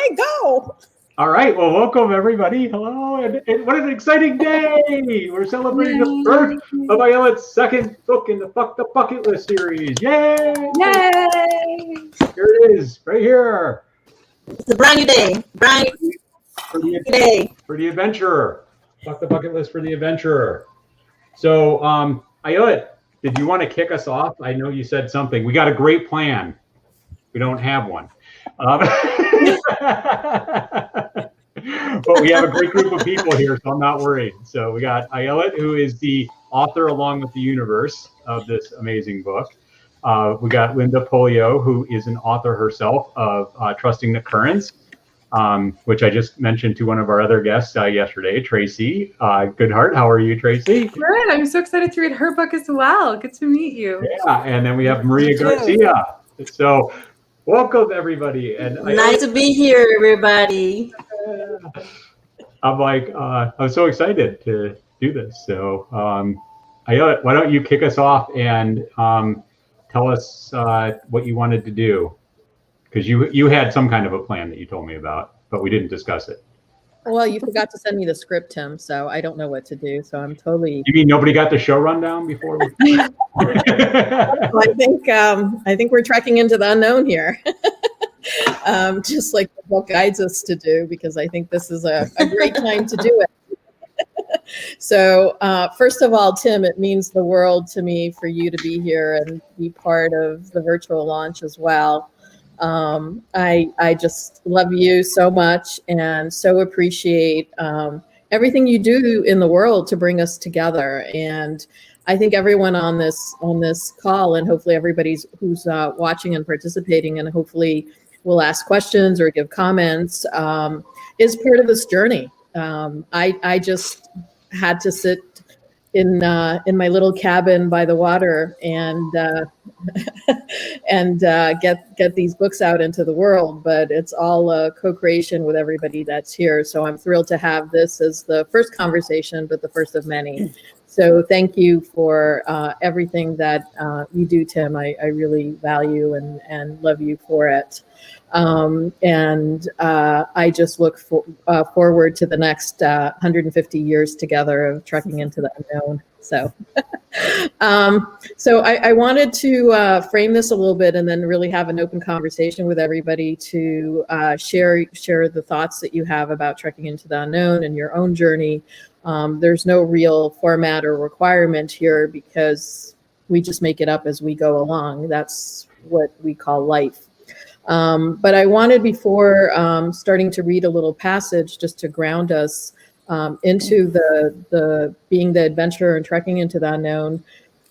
we go. All right. Well, welcome everybody. Hello, and what an exciting day! We're celebrating the birth of Ayelet's second book in the Fuck the Bucket List series. Yay! Yay! Here it is, right here. It's a brand new day. Brand new day for the adventurer. Fuck the Bucket List for the adventurer. So, Ayelet, did you want to kick us off? I know you said something. We got a great plan. We don't have one. But we have a great group of people here, so I'm not worried. So we got Ayelet, who is the author along with the universe of this amazing book. We got Lynnda Pollio, who is an author herself of Trusting the Currents, which I just mentioned to one of our other guests yesterday, Tracy Goodheart. How are you, Tracy? Good. I'm so excited to read her book as well. Good to meet you. Yeah, and then we have Maria Garcia. So welcome, everybody. And nice to be here, everybody. I'm so excited to do this. So, Ayelet, why don't you kick us off and tell us what you wanted to do? Because you had some kind of a plan that you told me about, but we didn't discuss it. Well, you forgot to send me the script, Tim, so I don't know what to do. So I'm totally. You mean nobody got the show rundown before? I think we're trekking into the unknown here. Just like the book guides us to do, because I think this is a great time to do it. So first of all, Tim, it means the world to me for you to be here and be part of the virtual launch as well. I just love you so much and so appreciate everything you do in the world to bring us together. And I think everyone on this call, and hopefully everybody who's watching and participating, and hopefully will ask questions or give comments, is part of this journey. I just had to sit in my little cabin by the water and get these books out into the world, but it's all a co-creation with everybody that's here. So I'm thrilled to have this as the first conversation, but the first of many. So thank you for everything that you do, Tim. I really value and love you for it. I just look forward to the next 150 years together of trekking into the unknown. So, I wanted to frame this a little bit and then really have an open conversation with everybody to share the thoughts that you have about trekking into the unknown and your own journey. There's no real format or requirement here because we just make it up as we go along. That's what we call life. But I wanted, before starting to read a little passage, just to ground us into the being the adventurer and trekking into the unknown,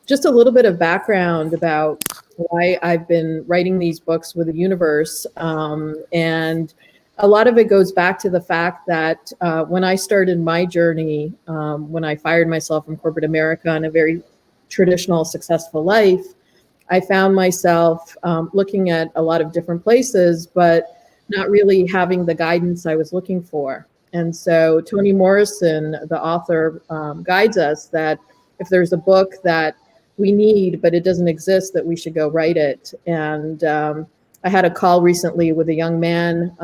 just a little bit of background about why I've been writing these books with the universe. And a lot of it goes back to the fact that when I started my journey, when I fired myself from corporate America in a very traditional, successful life, I found myself looking at a lot of different places, but not really having the guidance I was looking for. And so Toni Morrison, the author, guides us that if there's a book that we need, but it doesn't exist, that we should go write it. And I had a call recently with a young man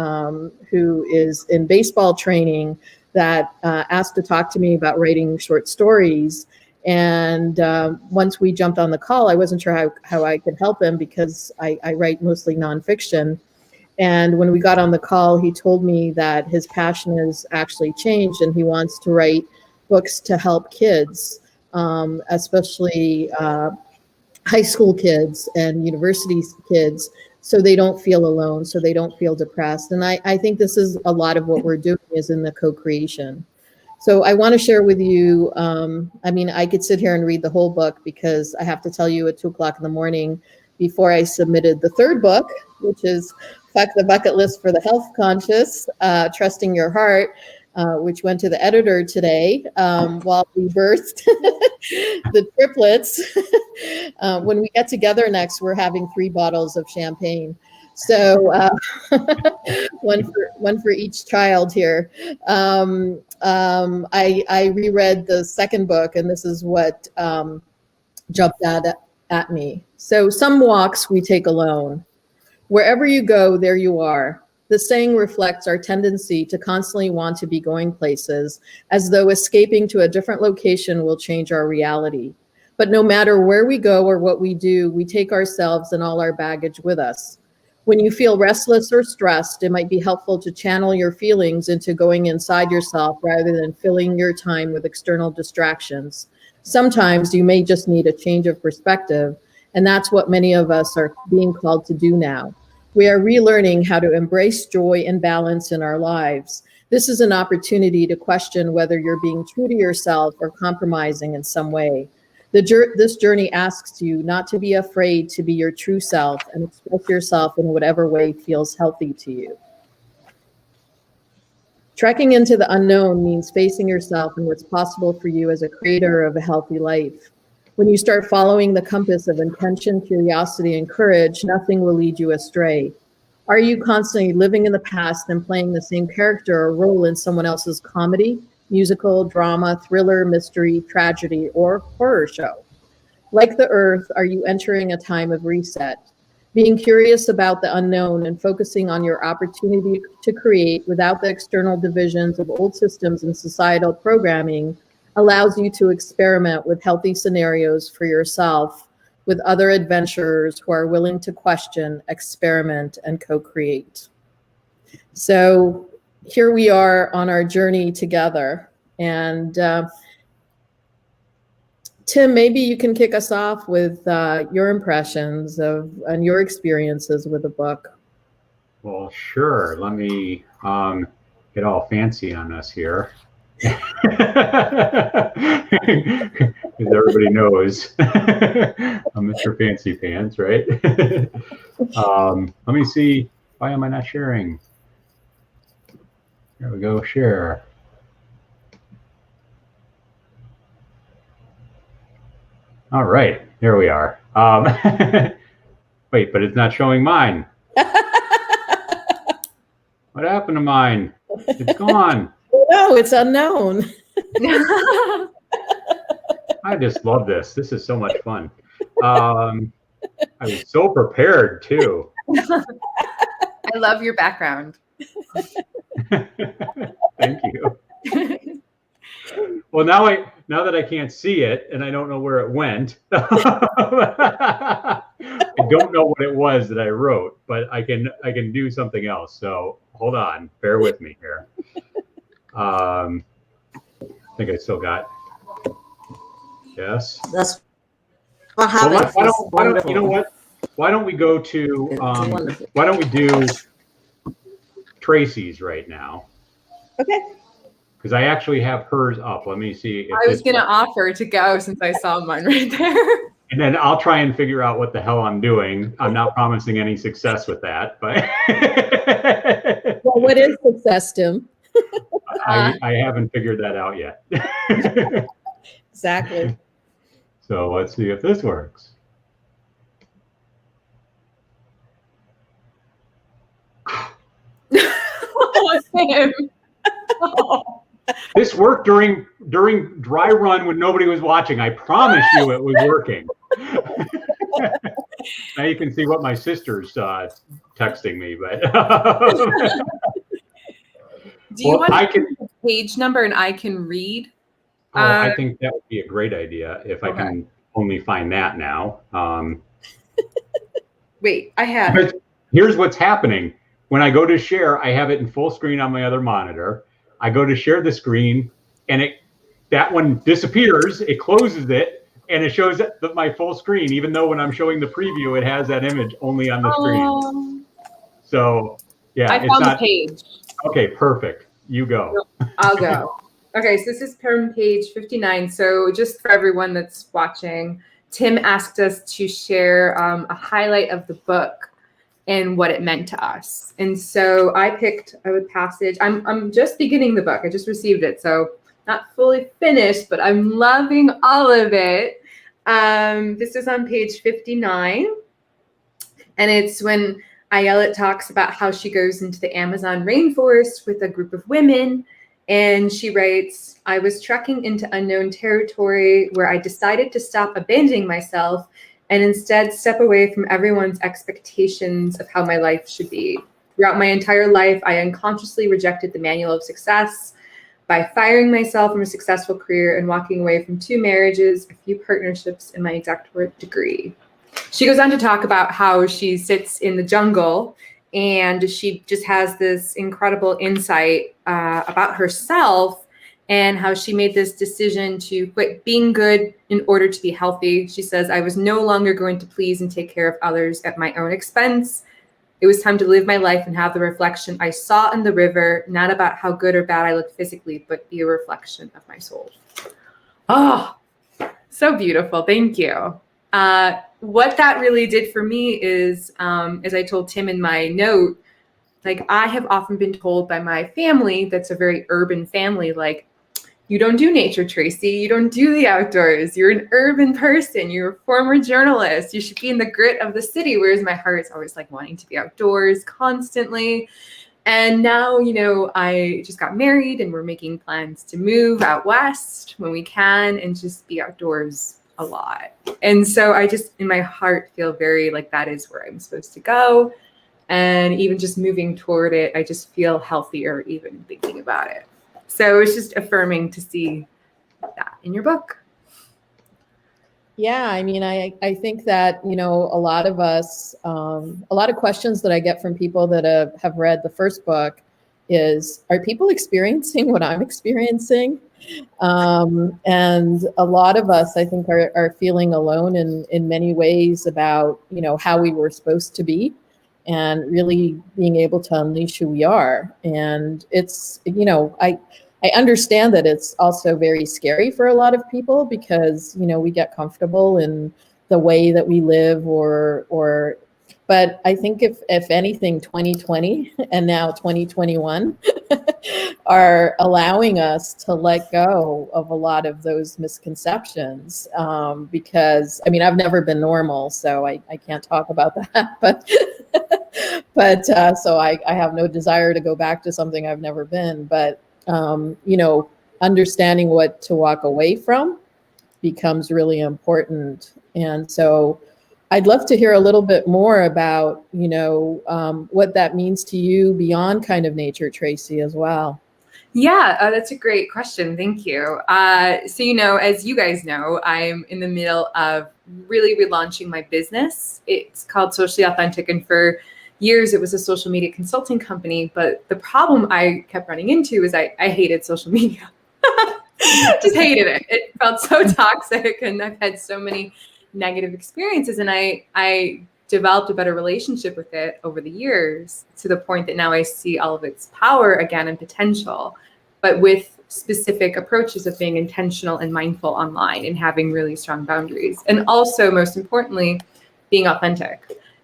who is in baseball training that asked to talk to me about writing short stories. And once we jumped on the call, I wasn't sure how I could help him because I write mostly nonfiction. And when we got on the call, he told me that his passion has actually changed and he wants to write books to help kids, especially high school kids and university kids, so they don't feel alone, so they don't feel depressed. And I think this is a lot of what we're doing is in the co-creation. So I want to share with you, I could sit here and read the whole book because I have to tell you at 2:00 in the morning before I submitted the third book, which is Fuck the Bucket List for the Health Conscious, Trusting Your Heart, which went to the editor today while we birthed the triplets. When we get together next, we're having 3 bottles of champagne. So one for each child here. I reread the second book, and this is what jumped at me. So some walks we take alone. Wherever you go, there you are. The saying reflects our tendency to constantly want to be going places, as though escaping to a different location will change our reality. But no matter where we go or what we do, we take ourselves and all our baggage with us. When you feel restless or stressed, it might be helpful to channel your feelings into going inside yourself rather than filling your time with external distractions. Sometimes you may just need a change of perspective, and that's what many of us are being called to do now. We are relearning how to embrace joy and balance in our lives. This is an opportunity to question whether you're being true to yourself or compromising in some way. This journey asks you not to be afraid to be your true self and express yourself in whatever way feels healthy to you. Trekking into the unknown means facing yourself and what's possible for you as a creator of a healthy life. When you start following the compass of intention, curiosity, and courage, nothing will lead you astray. Are you constantly living in the past and playing the same character or role in someone else's comedy, musical, drama, thriller, mystery, tragedy, or horror show? Like the earth, are you entering a time of reset? Being curious about the unknown and focusing on your opportunity to create without the external divisions of old systems and societal programming allows you to experiment with healthy scenarios for yourself with other adventurers who are willing to question, experiment, and co-create. So here we are on our journey together. And Tim, maybe you can kick us off with your impressions of and your experiences with the book. Well, sure. Let me get all fancy on us here. Because everybody knows I'm Mr. Fancy Pants, right? Let me see. Why am I not sharing? There we go. Share. All right. Here we are. Wait, but it's not showing mine. What happened to mine? It's gone. No, it's unknown. I just love this. This is so much fun. I was so prepared too. I love your background. Thank you. Well, now that I can't see it and I don't know where it went, I don't know what it was that I wrote, but I can do something else. So hold on, bear with me here. I think I still got. Yes. That's what happens. Why don't you know what? Why don't we go to? Why don't we do Tracy's right now? Okay. Because I actually have hers up. Let me see. If I was going to offer to go since I saw mine right there. And then I'll try and figure out what the hell I'm doing. I'm not promising any success with that, but. Well, what is success, Tim? I haven't figured that out yet. Exactly. So let's see if this works. Oh, Sam. Oh. This worked during dry run when nobody was watching. I promise you it was working. Now you can see what my sister's texting me, but Do you want the page number and I can read? I think that would be a great idea if I can only find that now. Wait, I have it. Here's what's happening. When I go to share, I have it in full screen on my other monitor. I go to share the screen, and that one disappears. It closes it, and it shows my full screen, even though when I'm showing the preview, it has that image only on the screen. So, yeah. I found the page. Okay, perfect. You go. I'll go. Okay, so this is from page 59. So just for everyone that's watching, Tim asked us to share a highlight of the book and what it meant to us. And so I picked a passage. I'm just beginning the book. I just received it, so not fully finished, but I'm loving all of it. This is on page 59, and it's when Ayelet talks about how she goes into the Amazon rainforest with a group of women, and she writes, "I was trekking into unknown territory where I decided to stop abandoning myself and instead step away from everyone's expectations of how my life should be. Throughout my entire life, I unconsciously rejected the manual of success by firing myself from a successful career and walking away from 2 marriages, a few partnerships, and my exact degree. She goes on to talk about how she sits in the jungle and she just has this incredible insight about herself and how she made this decision to quit being good in order to be healthy. She says, I was no longer going to please and take care of others at my own expense. It was time to live my life and have the reflection I saw in the river, not about how good or bad I looked physically, but be a reflection of my soul. Oh, so beautiful. Thank you. What that really did for me is, as I told Tim in my note, like I have often been told by my family, that's a very urban family, like, you don't do nature, Tracy. You don't do the outdoors. You're an urban person. You're a former journalist. You should be in the grit of the city. Whereas my heart's always like wanting to be outdoors constantly. And now, you know, I just got married and we're making plans to move out west when we can and just be outdoors a lot. And so I just, in my heart, feel very like that is where I'm supposed to go. And even just moving toward it, I just feel healthier even thinking about it. So it's just affirming to see that in your book. Yeah, I mean, I think that, you know, a lot of us, a lot of questions that I get from people that have read the first book is, are people experiencing what I'm experiencing? And a lot of us, I think, are feeling alone in many ways about, you know, how we were supposed to be and really being able to unleash who we are. And it's, you know, I understand that it's also very scary for a lot of people because, you know, we get comfortable in the way that we live but I think if anything, 2020 and now 2021 are allowing us to let go of a lot of those misconceptions. Because, I mean, I've never been normal, so I can't talk about that, but so I have no desire to go back to something I've never been, but you know, understanding what to walk away from becomes really important. And so I'd love to hear a little bit more about, you know, what that means to you beyond kind of nature, Tracy, as well. Yeah, that's a great question. Thank you. So, you know, as you guys know, I'm in the middle of really relaunching my business. It's called Socially Authentic. And for years, it was a social media consulting company. But the problem I kept running into is I hated social media. Just hated it. It felt so toxic. And I've had so many negative experiences. And I developed a better relationship with it over the years to the point that now I see all of its power again and potential, but with specific approaches of being intentional and mindful online and having really strong boundaries. And also, most importantly, being authentic.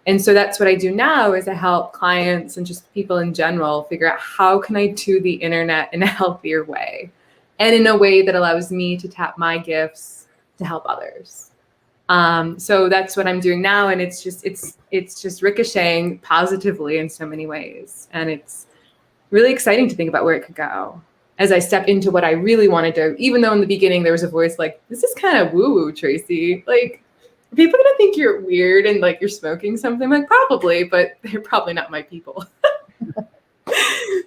And so that's what I do now is I help clients and just people in general figure out how can I do the internet in a healthier way and in a way that allows me to tap my gifts to help others. So that's what I'm doing now. And it's just ricocheting positively in so many ways. And it's really exciting to think about where it could go as I step into what I really want to do, even though in the beginning there was a voice like, this is kind of woo-woo, Tracy. Like, are people going to think you're weird and like you're smoking something? Like, probably, but they're probably not my people.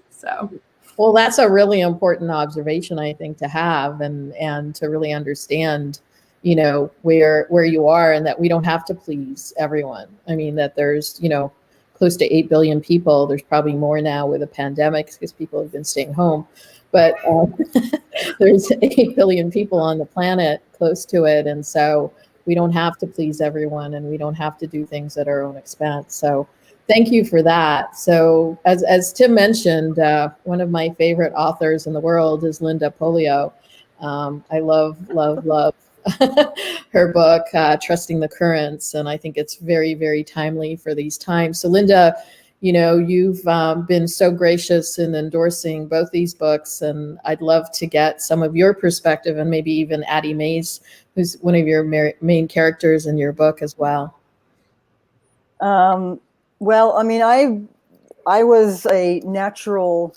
So. Well, that's a really important observation, I think, to have and to really understand, you know, where you are and that we don't have to please everyone. I mean, that there's, you know, close to 8 billion people. There's probably more now with a pandemic because people have been staying home. But there's 8 billion people on the planet close to it. And so we don't have to please everyone and we don't have to do things at our own expense. So thank you for that. So as Tim mentioned, one of my favorite authors in the world is Lynnda Pollio. I love her book, Trusting the Currents. And I think it's very, very timely for these times. So Lynnda, you know, you've been so gracious in endorsing both these books. And I'd love to get some of your perspective and maybe even Addie Mays, who's one of your main characters in your book as well. Well, I mean, I was a natural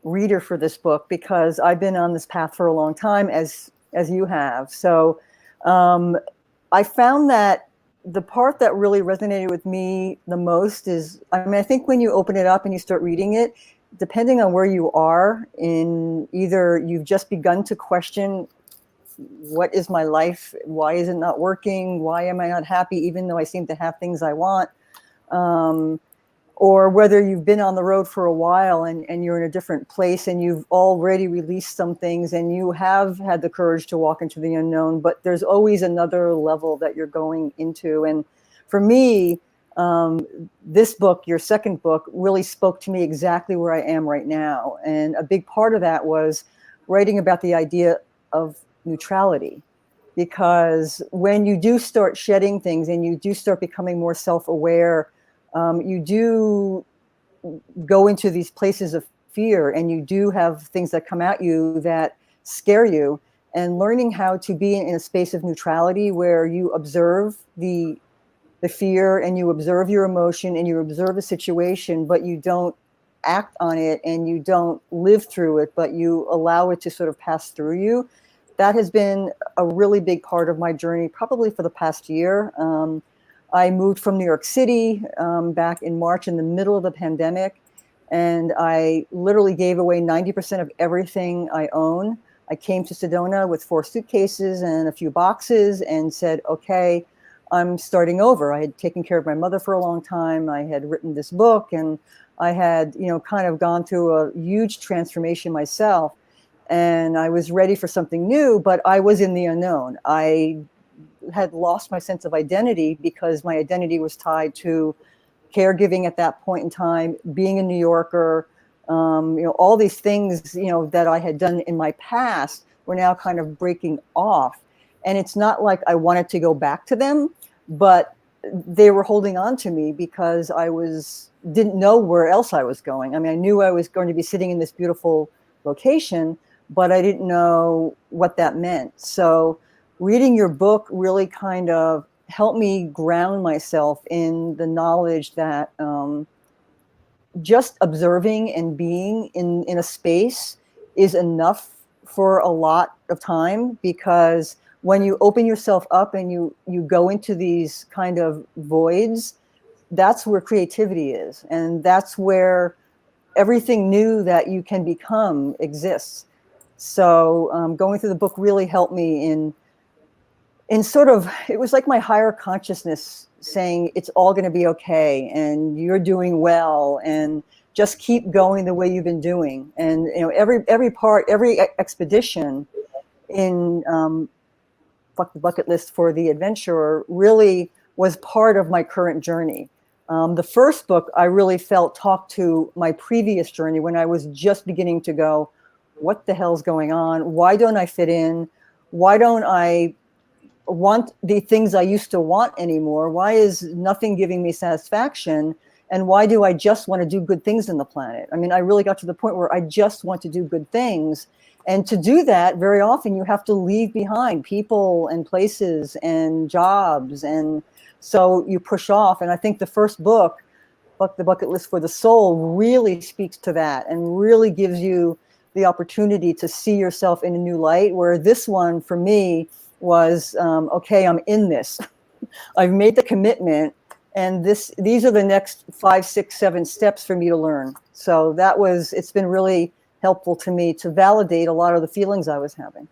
reader for this book because I've been on this path for a long time, as you have. So I found that the part that really resonated with me the most is, I mean, I think when you open it up and you start reading it, depending on where you are in, either you've just begun to question, what is my life? Why is it not working? Why am I not happy, even though I seem to have things I want? Or whether you've been on the road for a while and you're in a different place and you've already released some things and you have had the courage to walk into the unknown, but there's always another level that you're going into. And for me, this book, your second book, really spoke to me exactly where I am right now. And a big part of that was writing about the idea of neutrality. Because when you do start shedding things and you do start becoming more self-aware, you do go into these places of fear, and you do have things that come at you that scare you. And learning how to be in a space of neutrality where you observe the fear and you observe your emotion and you observe a situation, but you don't act on it and you don't live through it, but you allow it to sort of pass through you. That has been a really big part of my journey, probably for the past year. I moved from New York City back in March in the middle of the pandemic, and I literally gave away 90% of everything I own. I came to Sedona with 4 suitcases and a few boxes and said, okay, I'm starting over. I had taken care of my mother for a long time. I had written this book, and I had, kind of gone through a huge transformation myself. And I was ready for something new, but I was in the unknown. I had lost my sense of identity because my identity was tied to caregiving at that point in time, being a New Yorker, all these things, that I had done in my past were now kind of breaking off. And it's not like I wanted to go back to them, but they were holding on to me because I didn't know where else I was going. I mean, I knew I was going to be sitting in this beautiful location, but I didn't know what that meant. So reading your book really kind of helped me ground myself in the knowledge that just observing and being in a space is enough for a lot of time, because when you open yourself up and you go into these kind of voids, that's where creativity is. And that's where everything new that you can become exists. So going through the book really helped me in sort of, it was like my higher consciousness saying, it's all going to be okay, and you're doing well, and just keep going the way you've been doing. And every expedition in Fuck the Bucket List for the Adventurer really was part of my current journey. The first book I really felt talked to my previous journey when I was just beginning to go, what the hell's going on? Why don't I fit in? Why don't I want the things I used to want anymore? Why is nothing giving me satisfaction? And why do I just want to do good things in the planet? I mean, I really got to the point where I just want to do good things. And to do that, very often you have to leave behind people and places and jobs. And so you push off. And I think the first book, Fuck the Bucket List for the Soul, really speaks to that and really gives you the opportunity to see yourself in a new light, where this one for me was, okay, I'm in this. I've made the commitment, and these are the next 5, 6, 7 steps for me to learn. So it's been really helpful to me to validate a lot of the feelings I was having.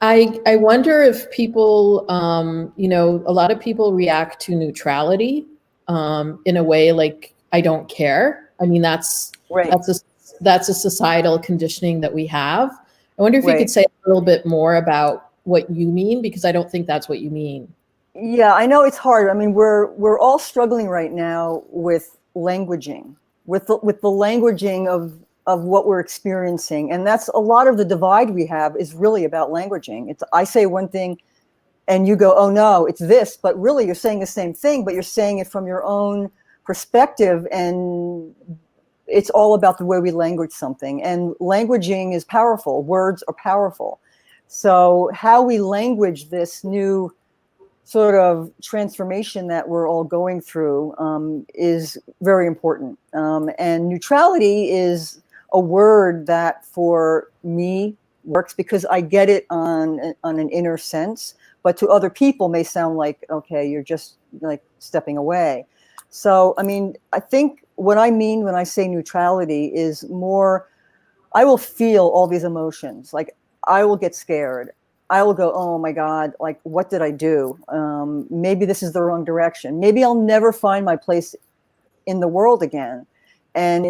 I wonder if people, a lot of people react to neutrality in a way like, I don't care. I mean, that's a societal conditioning that we have. I wonder if you could say a little bit more about what you mean, because I don't think that's what you mean. Yeah, I know it's hard. I mean, we're all struggling right now with languaging, with the languaging of what we're experiencing. And that's a lot of the divide we have is really about languaging. It's, I say one thing and you go, oh no, it's this, but really you're saying the same thing, but you're saying it from your own perspective. And it's all about the way we language something. And languaging is powerful. Words are powerful. So how we language this new sort of transformation that we're all going through is very important. And neutrality is a word that for me works, because I get it on an inner sense, but to other people may sound like, okay, you're just like stepping away. So, I mean, I think what I mean when I say neutrality is more, I will feel all these emotions. Like, I will get scared. I will go, oh my God, like, what did I do? Maybe this is the wrong direction. Maybe I'll never find my place in the world again. And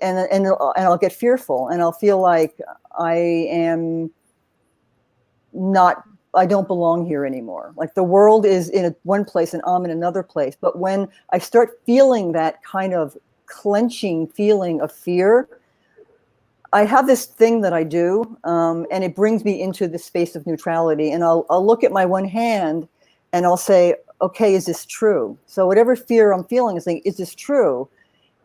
I'll get fearful, and I'll feel like I don't belong here anymore. Like, the world is in one place and I'm in another place. But when I start feeling that kind of clenching feeling of fear, I have this thing that I do, and it brings me into the space of neutrality. And I'll look at my one hand and I'll say, okay, is this true? So whatever fear I'm feeling, is like, is this true?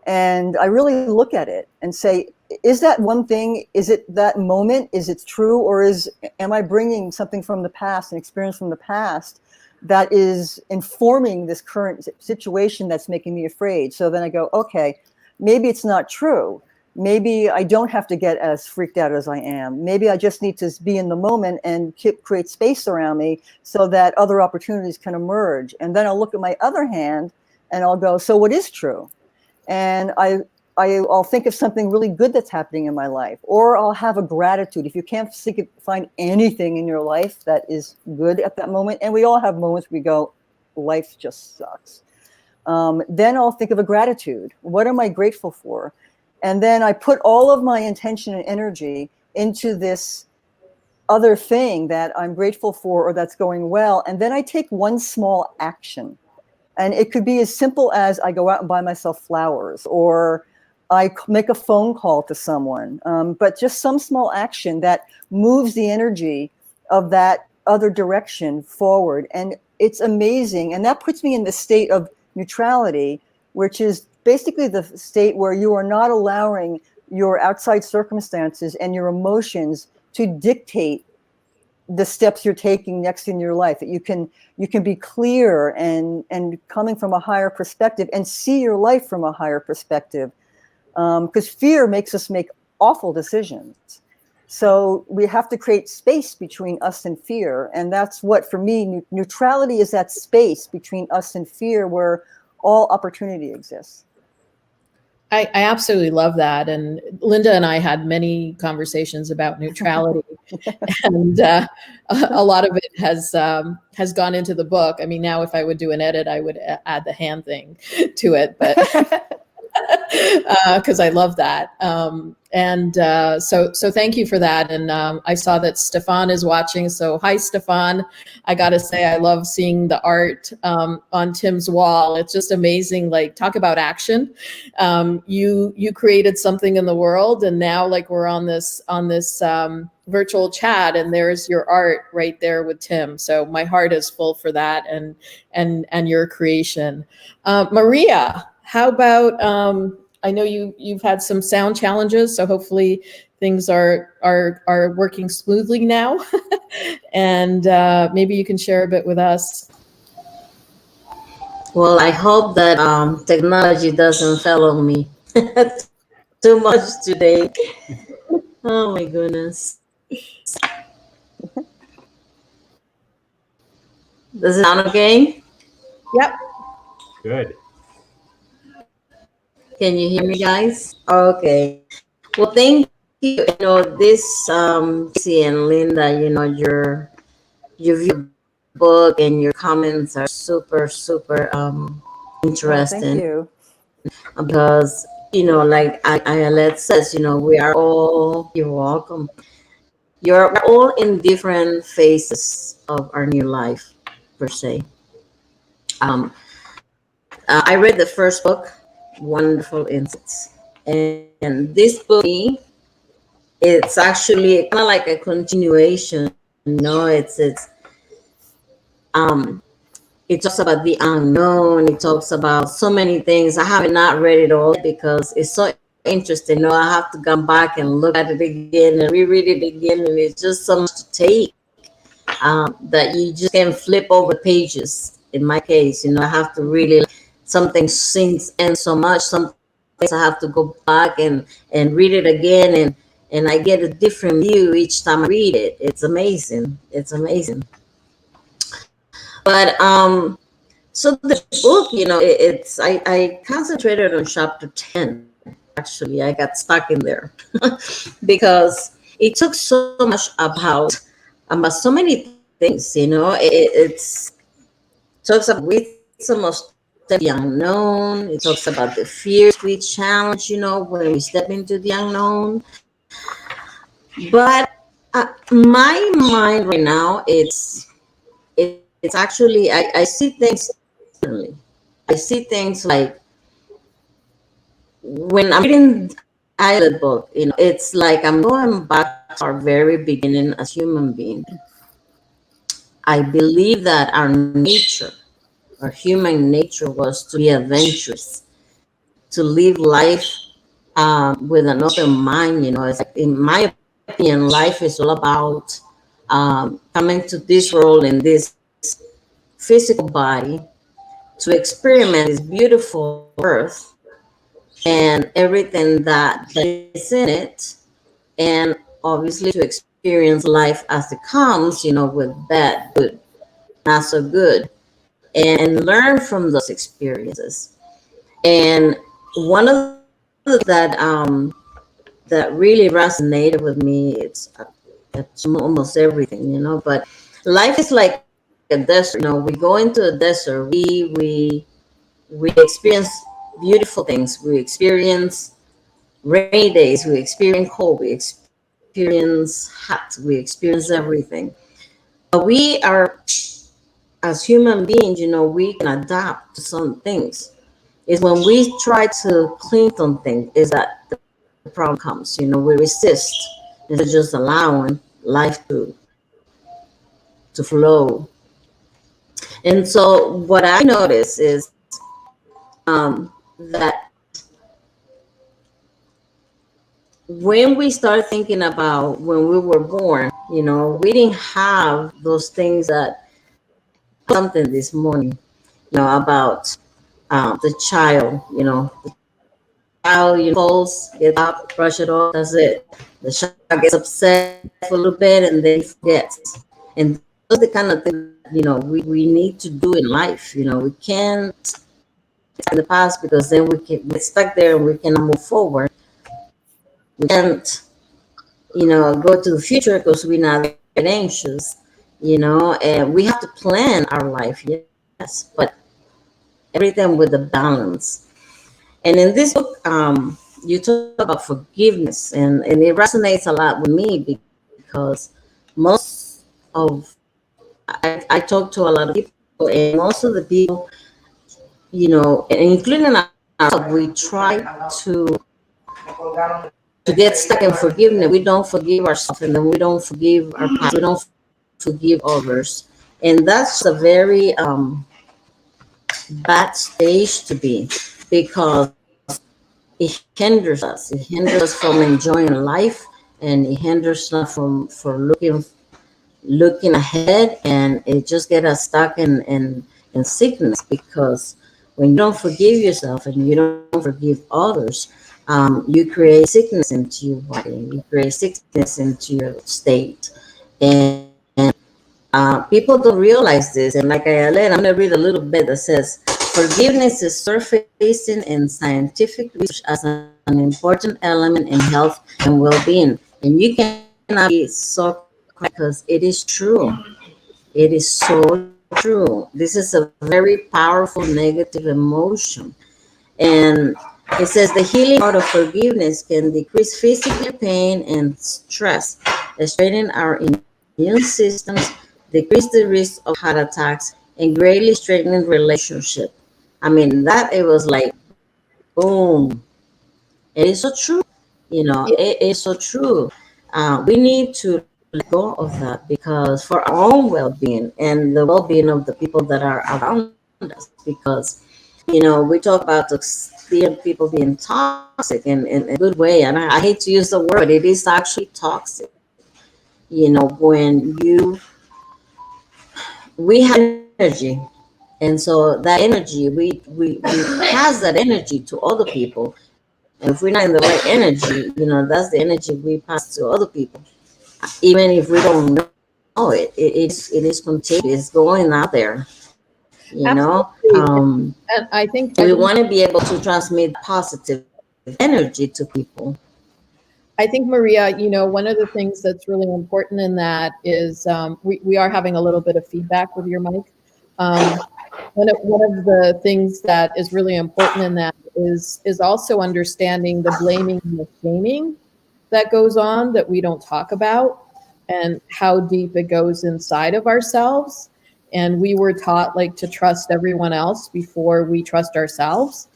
And I really look at it and say, is that one thing, is it that moment, is it true? Or am I bringing something from the past, an experience from the past that is informing this current situation that's making me afraid? So then I go, okay, maybe it's not true. Maybe I don't have to get as freaked out as I am. Maybe I just need to be in the moment and create space around me so that other opportunities can emerge. And then I'll look at my other hand and I'll go, so what is true? And I'll think of something really good that's happening in my life, or I'll have a gratitude. If you can't find anything in your life that is good at that moment, and we all have moments we go, life just sucks. Then I'll think of a gratitude. What am I grateful for? And then I put all of my intention and energy into this other thing that I'm grateful for or that's going well. And then I take one small action. And it could be as simple as I go out and buy myself flowers, or I make a phone call to someone, but just some small action that moves the energy of that other direction forward. And it's amazing. And that puts me in the state of neutrality, which is basically the state where you are not allowing your outside circumstances and your emotions to dictate the steps you're taking next in your life. That you can be clear and coming from a higher perspective and see your life from a higher perspective. Because fear makes us make awful decisions. So we have to create space between us and fear. And that's what, for me, neutrality is that space between us and fear where all opportunity exists. I absolutely love that. And Lynnda and I had many conversations about neutrality, and a lot of it has gone into the book. I mean, now if I would do an edit, I would add the hand thing to it, but because I love that. So thank you for that. And I saw that Stefan is watching. So hi, Stefan. I got to say, I love seeing the art on Tim's wall. It's just amazing. Like, talk about action. You created something in the world, and now like we're on this virtual chat, and there's your art right there with Tim. So my heart is full for that and your creation. Maria, how about, I know you've had some sound challenges, so hopefully things are working smoothly now. And maybe you can share a bit with us. Well, I hope that technology doesn't follow me too much today. Oh my goodness. Does it sound okay? Yep. Good. Can you hear me, guys? Okay. Well, thank you. You know, this Tracy and Lynnda, you know, your book and your comments are super interesting. Thank you. Because, you know, like Ayelet says, you know, we are all, you're welcome. We're all in different phases of our new life, per se. I read the first book, Wonderful Insights, and this book, it's actually kind of like a continuation. You know, it talks about the unknown. It talks about so many things. I have not read it all because it's so interesting. No, I have to come back and look at it again and reread it again, and it's just so much to take that you just can't flip over pages. In my case, you know, I have to really, something sinks in so much. Some things I have to go back and read it again and I get a different view each time I read it. It's amazing. It's amazing. But so the book, you know, I concentrated on chapter 10. Actually, I got stuck in there because it took so much about so many things. You know, it's talks about wisdom of the unknown. It talks about the fears we challenge. You know, when we step into the unknown. But my mind right now, it's actually I see things differently. I see things like when I'm reading Ayelet book, you know, it's like I'm going back to our very beginning as human beings. I believe that our human nature was to be adventurous, to live life with an open mind. You know, it's like, in my opinion, life is all about coming to this world in this physical body to experiment this beautiful earth and everything that is in it, and obviously to experience life as it comes, you know, with bad, good, not so good, and learn from those experiences. And one of that really resonated with me, it's almost everything, you know. But life is like a desert. You know, we go into a desert. We experience beautiful things. We experience rainy days. We experience cold. We experience hot. We experience everything. But we are, as human beings, you know, we can adapt to some things. Is when we try to cling on things, is that the problem comes. You know, we resist instead of just allowing life to flow. And so what I notice is that when we start thinking about when we were born, you know, we didn't have those things that something this morning, you know, about the child, you know, the child, you know, falls, get up, brush it off, that's it. The child gets upset for a little bit and then forgets. And those are the kind of things, you know, we need to do in life. You know, we can't in the past because then we stuck there and we cannot move forward. We can't, you know, go to the future because we're not anxious, you know, and we have to plan our life, yes, but everything with a balance. And in this book, you talk about forgiveness, and it resonates a lot with me because most of I talk to a lot of people, and most of the people, you know, including ourselves, we try to get stuck in forgiveness. We don't forgive ourselves, and then we don't forgive our past. We don't forgive others, and that's a very bad stage to be, because it hinders us. It hinders us from enjoying life, and it hinders us from looking ahead, and it just get us stuck in sickness, because when you don't forgive yourself and you don't forgive others, you create sickness into your body, you create sickness into your state. And people don't realize this. And like I'm going to read a little bit that says, forgiveness is surfacing in scientific research as an important element in health and well-being. And you cannot be so, because it is true. It is so true. This is a very powerful negative emotion. And it says the healing art of forgiveness can decrease physical pain and stress, strengthen our immune systems, decrease the risk of heart attacks, and greatly strengthen relationship. I mean, that it was like, boom. It is so true. You know, it is so true. We need to let go of that, because for our own well-being and the well-being of the people that are around us. Because, you know, we talk about people being toxic in a good way, and I hate to use the word, but it is actually toxic. You know, when we have energy, and so that energy, we pass that energy to other people, And if we're not in the right energy, that's the energy we pass to other people. Even if we don't know it, it is contagious. It's going out there, Absolutely. And I think we want to be able to transmit positive energy to people. I think, Maria, one of the things that's really important in that is we are having a little bit of feedback with your mic. One of the things that is really important in that is also understanding the blaming and the shaming that goes on that we don't talk about, and how deep it goes inside of ourselves. And we were taught to trust everyone else before we trust ourselves.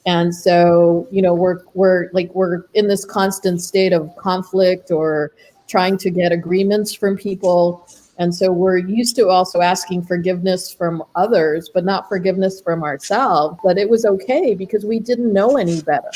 And so, we're in this constant state of conflict or trying to get agreements from people. And so we're used to also asking forgiveness from others, but not forgiveness from ourselves. But it was okay because we didn't know any better.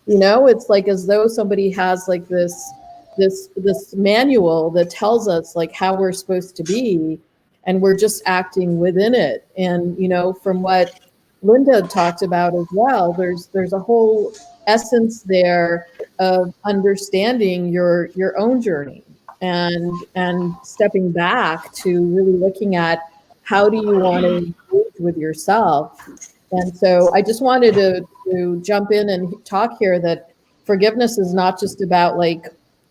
It's as though somebody has this manual that tells us how we're supposed to be, and we're just acting within it. And, from what Lynnda talked about as well, there's a whole essence there of understanding your own journey and stepping back to really looking at how do you want to engage with yourself. And so I just wanted to jump in and talk here that forgiveness is not just about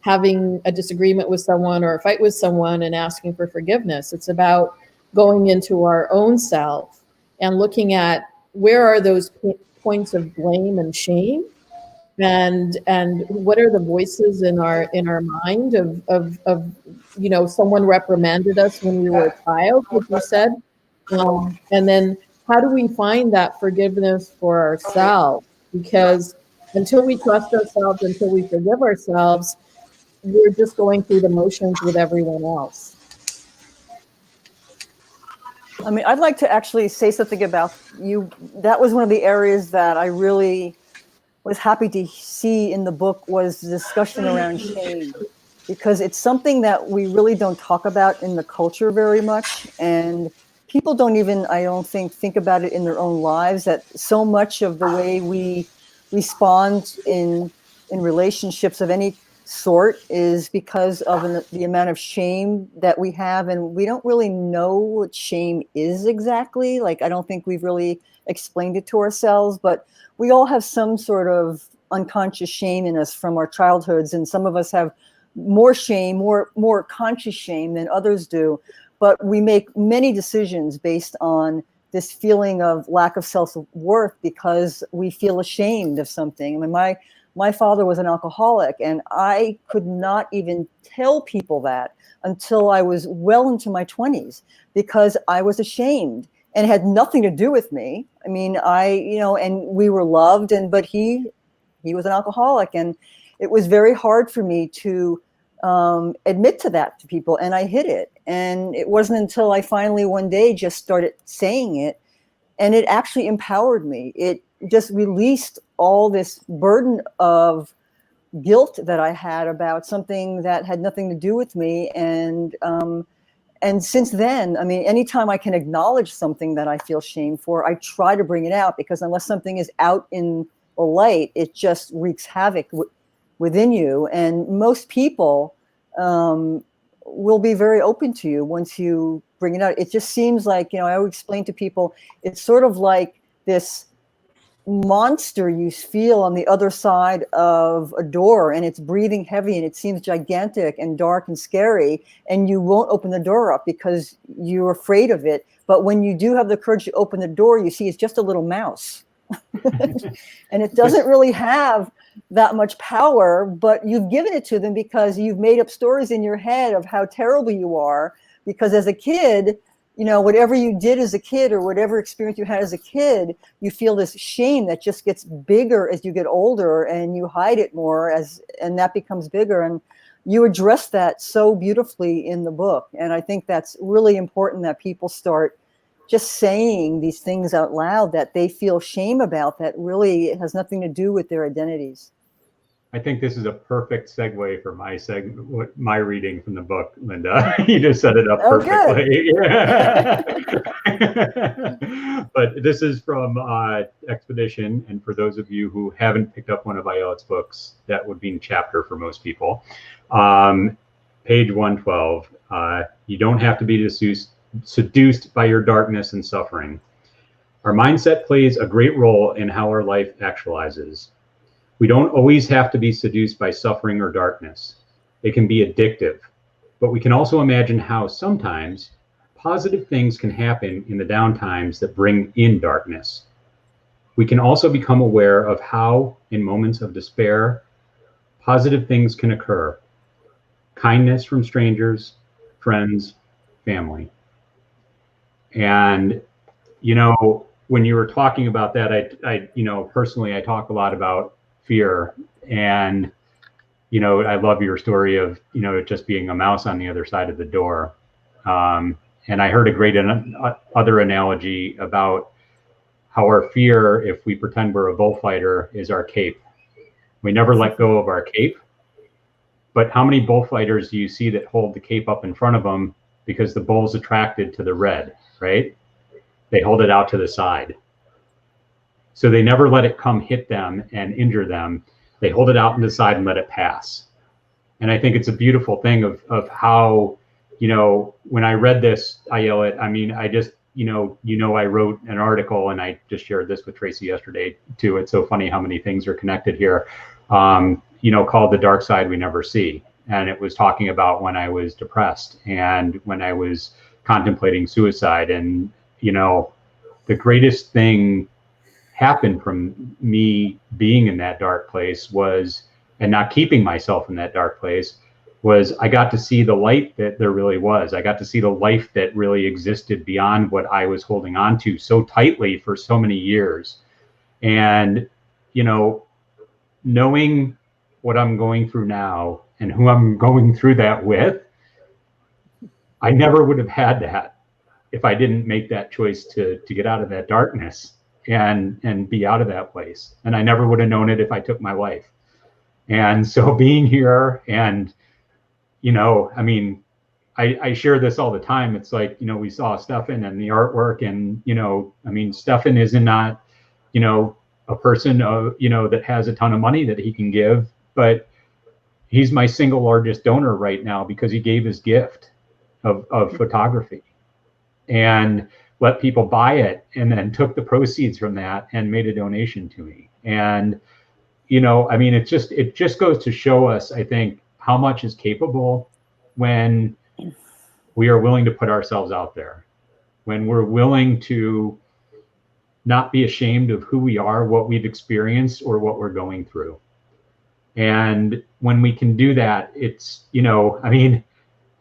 having a disagreement with someone or a fight with someone and asking for forgiveness. It's about going into our own self and looking at where are those points of blame and shame, and what are the voices in our mind of someone reprimanded us when we were a child, which you said, and then how do we find that forgiveness for ourselves? Because until we trust ourselves, until we forgive ourselves, we're just going through the motions with everyone else. I mean, I'd like to actually say something about you. That was one of the areas that I really was happy to see in the book, was the discussion around shame, because it's something that we really don't talk about in the culture very much. And people don't even, I don't think about it in their own lives, that so much of the way we respond in relationships of any sort is because of the amount of shame that we have. And we don't really know what shame is exactly. I don't think we've really explained it to ourselves, but we all have some sort of unconscious shame in us from our childhoods. And some of us have more shame, more conscious shame than others do. But we make many decisions based on this feeling of lack of self-worth because we feel ashamed of something. I mean, my father was an alcoholic, and I could not even tell people that until I was well into my 20s because I was ashamed, and it had nothing to do with me. I mean, and we were loved, but he was an alcoholic, and it was very hard for me to admit to that to people, and I hid it. And it wasn't until I finally one day just started saying it, and it actually empowered me. It just released all this burden of guilt that I had about something that had nothing to do with me. And since then, I mean, anytime I can acknowledge something that I feel shame for, I try to bring it out, because unless something is out in the light, it just wreaks havoc within you. And most people will be very open to you once you bring it out. It just seems like, I always explain to people, it's sort of like this monster you feel on the other side of a door, and it's breathing heavy and it seems gigantic and dark and scary, and you won't open the door up because you're afraid of it. But when you do have the courage to open the door, you see it's just a little mouse. And it doesn't really have that much power, but you've given it to them because you've made up stories in your head of how terrible you are. Because as a kid, whatever you did as a kid or whatever experience you had as a kid, you feel this shame that just gets bigger as you get older, and you hide it more and that becomes bigger. And you address that so beautifully in the book. And I think that's really important, that people start just saying these things out loud that they feel shame about, that really has nothing to do with their identities. I think this is a perfect segue for my reading from the book, Lynnda. You just set it up perfectly. But this is from Expedition, and for those of you who haven't picked up one of Ayelet's books, that would be in chapter for most people. Page 112. You don't have to be seduced by your darkness and suffering. Our mindset plays a great role in how our life actualizes. We don't always have to be seduced by suffering or darkness. It can be addictive, but we can also imagine how sometimes positive things can happen in the downtimes that bring in darkness. We can also become aware of how, in moments of despair, positive things can occur. Kindness from strangers, friends, family. And, you know, when you were talking about that, I you know, personally, I talk a lot about fear, and you know, I love your story of, you know, just being a mouse on the other side of the door. And I heard a great other analogy about how our fear, if we pretend we're a bullfighter, is our cape. We never let go of our cape. But how many bullfighters do you see that hold the cape up in front of them because the bull's attracted to the red, right? They hold it out to the side. So they never let it come hit them and injure them. They hold it out on the side and let it pass. And I think it's a beautiful thing of how, you know, when I read this, Ayelet, I mean, I just, you know, I wrote an article, and I just shared this with Tracy yesterday too. It's so funny how many things are connected here, you know, called The Dark Side We Never See. And it was talking about when I was depressed and when I was contemplating suicide. And, you know, the greatest thing happened from me being in that dark place was, and not keeping myself in that dark place, was I got to see the light that there really was. I got to see the life that really existed beyond what I was holding on to so tightly for so many years. And, you know, knowing what I'm going through now and who I'm going through that with, I never would have had that if I didn't make that choice to get out of that darkness and be out of that place. And I never would have known it if I took my life. And so being here, and, you know, I mean, I share this all the time. It's like, you know, we saw Stefan and the artwork, and, you know, I mean, Stefan is not, you know, a person, you know, that has a ton of money that he can give, but he's my single largest donor right now because he gave his gift of photography and let people buy it, and then took the proceeds from that and made a donation to me. And, you know, I mean, it just goes to show us, I think, how much is capable when we are willing to put ourselves out there, when we're willing to not be ashamed of who we are, what we've experienced, or what we're going through. And when we can do that, it's, you know, I mean,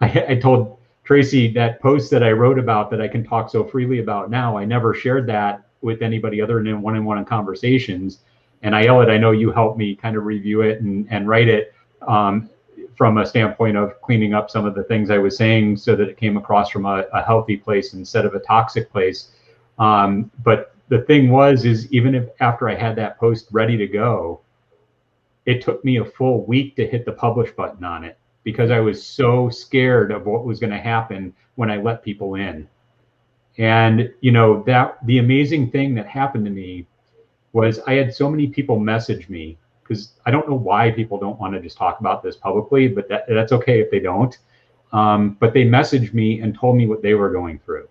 I told Tracy that post that I wrote about that I can talk so freely about now, I never shared that with anybody other than one-on-one conversations. And Ayelet, I know you helped me kind of review it and write it from a standpoint of cleaning up some of the things I was saying so that it came across from a healthy place instead of a toxic place. But the thing is even if after I had that post ready to go, it took me a full week to hit the publish button on it, because I was so scared of what was going to happen when I let people in. And, you know, that the amazing thing that happened to me was I had so many people message me, because I don't know why people don't want to just talk about this publicly, but that's okay if they don't. But they messaged me and told me what they were going through.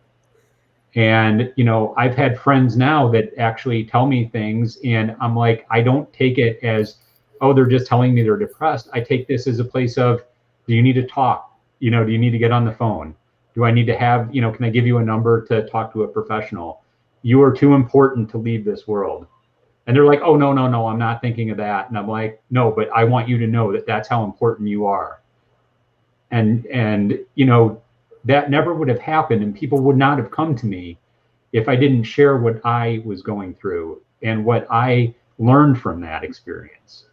And, you know, I've had friends now that actually tell me things, and I'm like, I don't take it as, oh, they're just telling me they're depressed. I take this as a place of, do you need to talk? You know, do you need to get on the phone? Do I need to have, you know, can I give you a number to talk to a professional? You are too important to leave this world. And they're like, oh, no, I'm not thinking of that. And I'm like, no, but I want you to know that that's how important you are. And you know, that never would have happened, and people would not have come to me if I didn't share what I was going through and what I learned from that experience.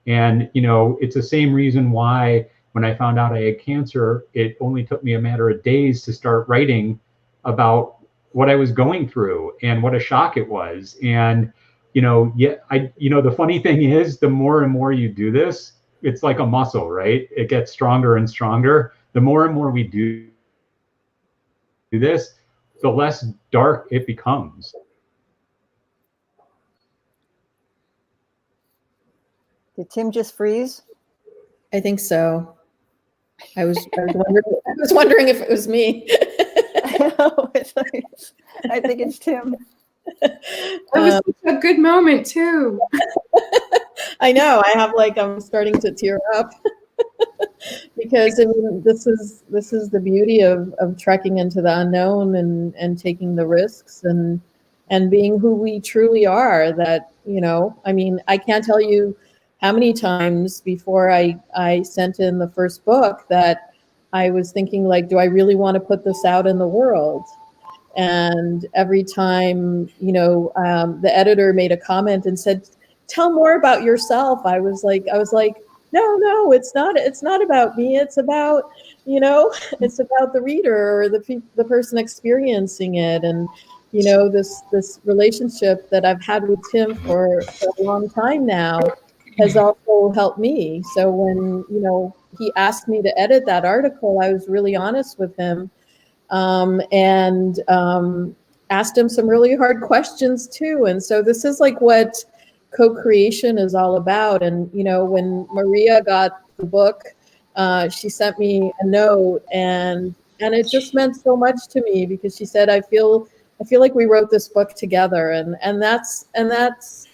And, you know, it's the same reason why when I found out I had cancer, it only took me a matter of days to start writing about what I was going through and what a shock it was. And, The funny thing is, the more and more you do this, it's like a muscle, right? It gets stronger and stronger. The more and more we do this, the less dark it becomes. Did Tim just freeze? I think so. I was wondering if it was me. I think it's Tim. That was a good moment too. I know. I'm starting to tear up because this is the beauty of trekking into the unknown and taking the risks and being who we truly are. That, I can't tell you how many times before I sent in the first book that I was thinking, like, do I really want to put this out in the world? And every time, the editor made a comment and said, tell more about yourself. I was like, no, it's not about me. It's about, it's about the reader or the person experiencing it. And, this relationship that I've had with Tim for a long time now has also helped me. So when, he asked me to edit that article, I was really honest with him. And asked him some really hard questions too. And so this is like what co-creation is all about. And, when Maria got the book, she sent me a note and it just meant so much to me because she said, I feel like we wrote this book together. And that's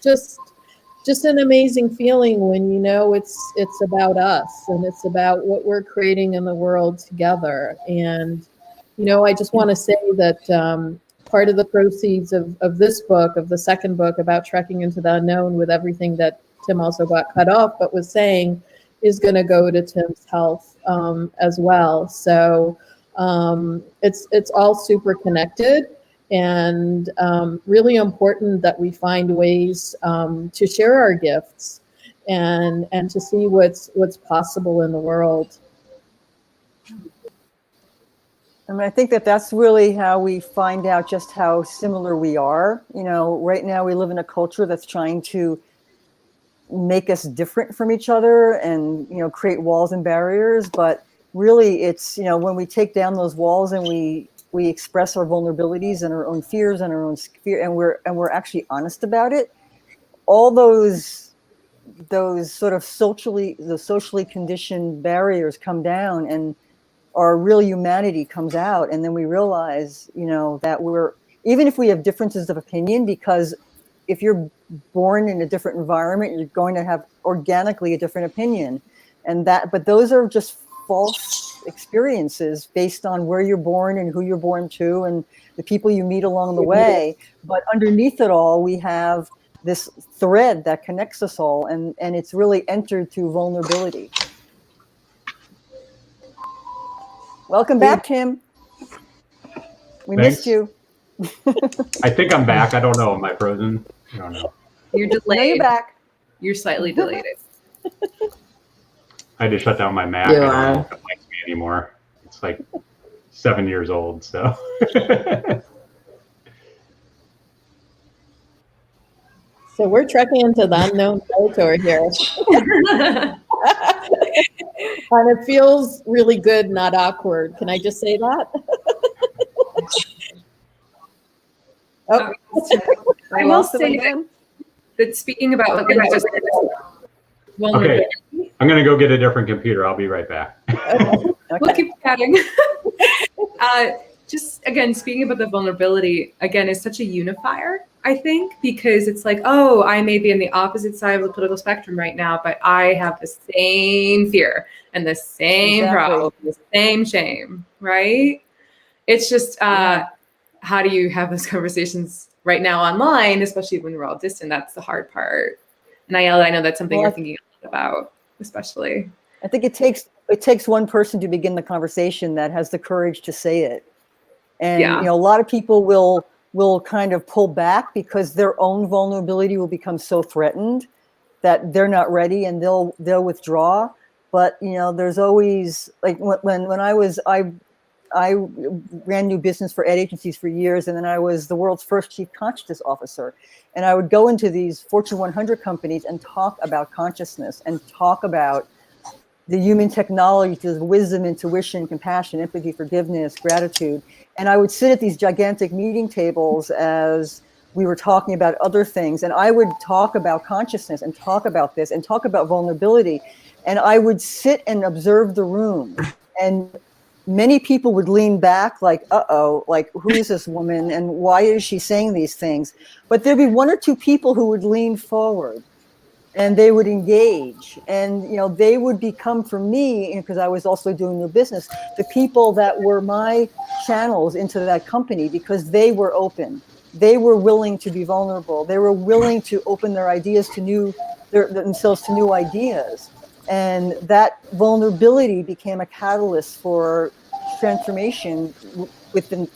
just an amazing feeling when, it's about us and it's about what we're creating in the world together. And, I just want to say that part of the proceeds of this book, of the second book about trekking into the unknown, with everything that Tim also got cut off, but was saying, is going to go to Tim's health as well. So it's all super connected and really important that we find ways to share our gifts and to see what's possible in the world. I think that's really how we find out just how similar we are. Right now we live in a culture that's trying to make us different from each other and, create walls and barriers. But really it's, when we take down those walls and we express our vulnerabilities and our own fears and our own fear, and we're actually honest about it, all those sort of socially conditioned barriers come down and our real humanity comes out. And then we realize, that even if we have differences of opinion, because if you're born in a different environment, you're going to have organically a different opinion. But those are just false experiences based on where you're born and who you're born to and the people you meet along the way. But underneath it all, we have this thread that connects us all. And it's really entered through vulnerability. Welcome back, Tim. We missed you. I think I'm back. I don't know. Am I frozen? I don't know. You're delayed. No, you're back. You're slightly delayed. I had to shut down my Mac. I don't know if it likes me anymore. It's like 7 years old, so. So we're trekking into the unknown territory here. And it feels really good, not awkward. Can I just say that? Oh. I will say that speaking about what Lynnda just said, okay, I'm going to go get a different computer. I'll be right back. Okay. We'll keep chatting. Just again, speaking about the vulnerability, again, is such a unifier, I think, because it's like, oh, I may be on the opposite side of the political spectrum right now, but I have the same fear and the same problem, the same shame, right? It's just, how do you have those conversations right now online, especially when we're all distant? That's the hard part. And Ayelet, I know that's something you're thinking about, especially. I think it takes one person to begin the conversation that has the courage to say it. And a lot of people will kind of pull back because their own vulnerability will become so threatened that they're not ready and they'll withdraw. But there's always, like when I I ran new business for ad agencies for years, and then I was the world's first chief consciousness officer. And I would go into these Fortune 100 companies and talk about consciousness and talk about the human technology, the wisdom, intuition, compassion, empathy, forgiveness, gratitude. And I would sit at these gigantic meeting tables as we were talking about other things. And I would talk about consciousness and talk about this and talk about vulnerability. And I would sit and observe the room. And many people would lean back like, uh-oh, like, who is this woman and why is she saying these things? But there'd be one or two people who would lean forward and they would engage, and they would become, for me, because I was also doing new business, the people that were my channels into that company, because they were open. They were willing to be vulnerable. They were willing to open their ideas to themselves to new ideas. And that vulnerability became a catalyst for transformation within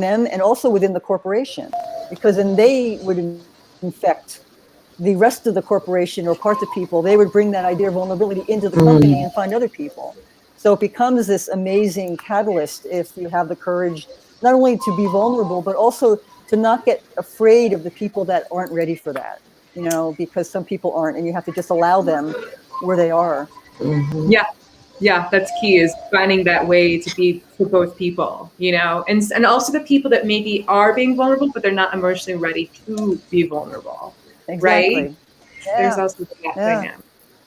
them and also within the corporation, because then they would infect the rest of the corporation or parts of people. They would bring that idea of vulnerability into the company and find other people. So it becomes this amazing catalyst if you have the courage not only to be vulnerable, but also to not get afraid of the people that aren't ready for that, because some people aren't, and you have to just allow them where they are. Mm-hmm. Yeah, that's key, is finding that way to be for both people, and also the people that maybe are being vulnerable, but they're not emotionally ready to be vulnerable. Exactly. Right? Yeah. There's also that dynamic,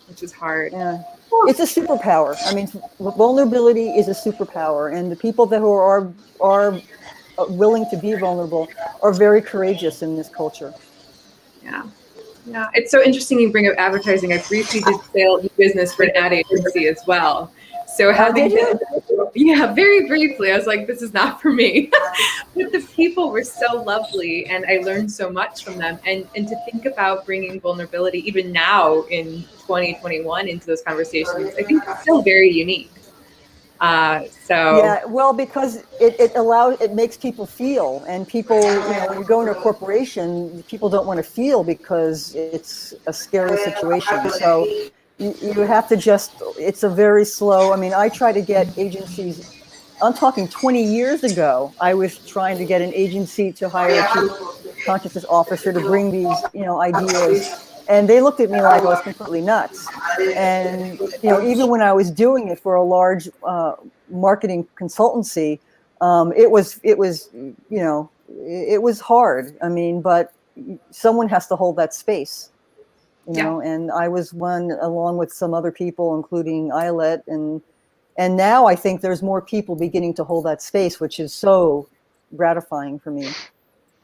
which is hard. Yeah. It's a superpower. I mean, vulnerability is a superpower, and the people that who are willing to be vulnerable are very courageous in this culture. Yeah. It's so interesting you bring up advertising. I briefly did sales business for an ad agency as well. So having very briefly, I was like, this is not for me. But the people were so lovely, and I learned so much from them. And to think about bringing vulnerability even now in 2021 into those conversations, I think it's still very unique. Yeah, well, because it makes people feel, and people, when you go into a corporation, people don't want to feel because it's a scary situation. So you have to it's a very slow, I mean, I try to get agencies, I'm talking 20 years ago, I was trying to get an agency to hire a chief consciousness officer to bring these, ideas. And they looked at me like I was completely nuts. And, even when I was doing it for a large marketing consultancy, it was hard. I mean, but someone has to hold that space, and I was one along with some other people, including Ayelet. And now I think there's more people beginning to hold that space, which is so gratifying for me.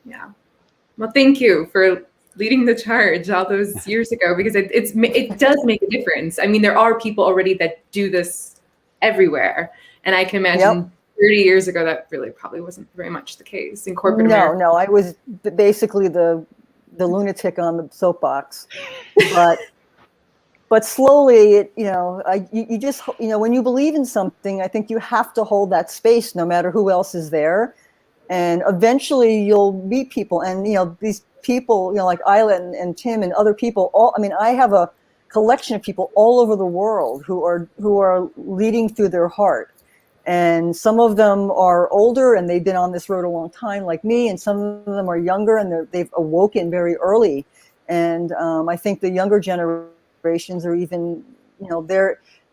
Yeah. Well, thank you for leading the charge all those years ago, because it does make a difference. I mean, there are people already that do this everywhere, and I can imagine 30 years ago that really probably wasn't very much the case in corporate America. No, I was basically the lunatic on the soapbox, but slowly, you just, when you believe in something, I think you have to hold that space no matter who else is there. And eventually you'll meet people, and these people, like Ayelet and Tim and other people. I have a collection of people all over the world who are leading through their heart, and some of them are older and they've been on this road a long time, like me, and some of them are younger and they've awoken very early. And I think the younger generations are even,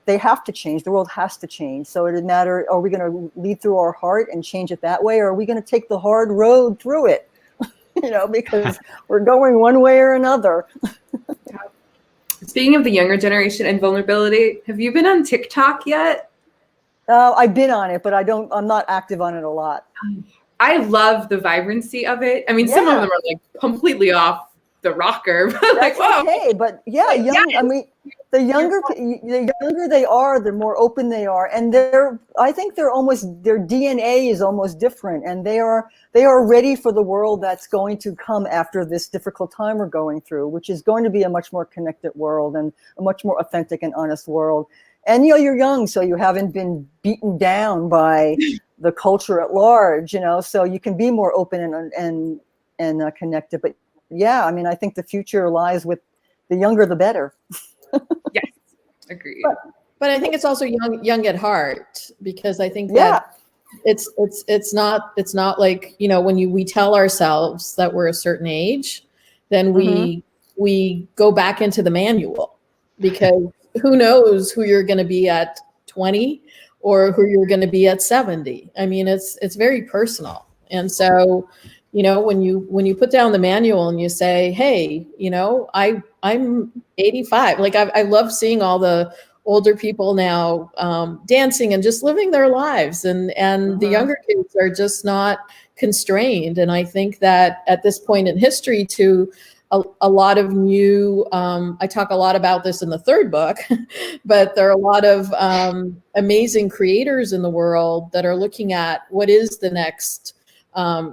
they have to change. The world has to change. So it would matter, are we going to lead through our heart and change it that way? Or are we going to take the hard road through it? Because we're going one way or another. Speaking of the younger generation and vulnerability, have you been on TikTok yet? I've been on it, but I'm not active on it a lot. I love the vibrancy of it. I mean, some of them are like completely off the rocker. That's okay, but I mean, the younger they are, the more open they are, and I think their DNA is almost different, and they are ready for the world that's going to come after this difficult time we're going through, which is going to be a much more connected world and a much more authentic and honest world. And you're young, so you haven't been beaten down by the culture at large, so you can be more open and connected. But yeah, I mean, I think the future lies with the younger, the better. Yes, agreed. But I think it's also young at heart, because I think that it's not like, you know, when we tell ourselves that we're a certain age, then we go back into the manual, because who knows who you're going to be at 20 or who you're going to be at 70. I mean, it's very personal. And so, you know, when you put down the manual and you say, hey, you know, I'm 85. Like I love seeing all the older people now dancing and just living their lives, and the younger kids are just not constrained. And I think that at this point in history, to a lot of new, I talk a lot about this in the third book, but there are a lot of amazing creators in the world that are looking at what is the next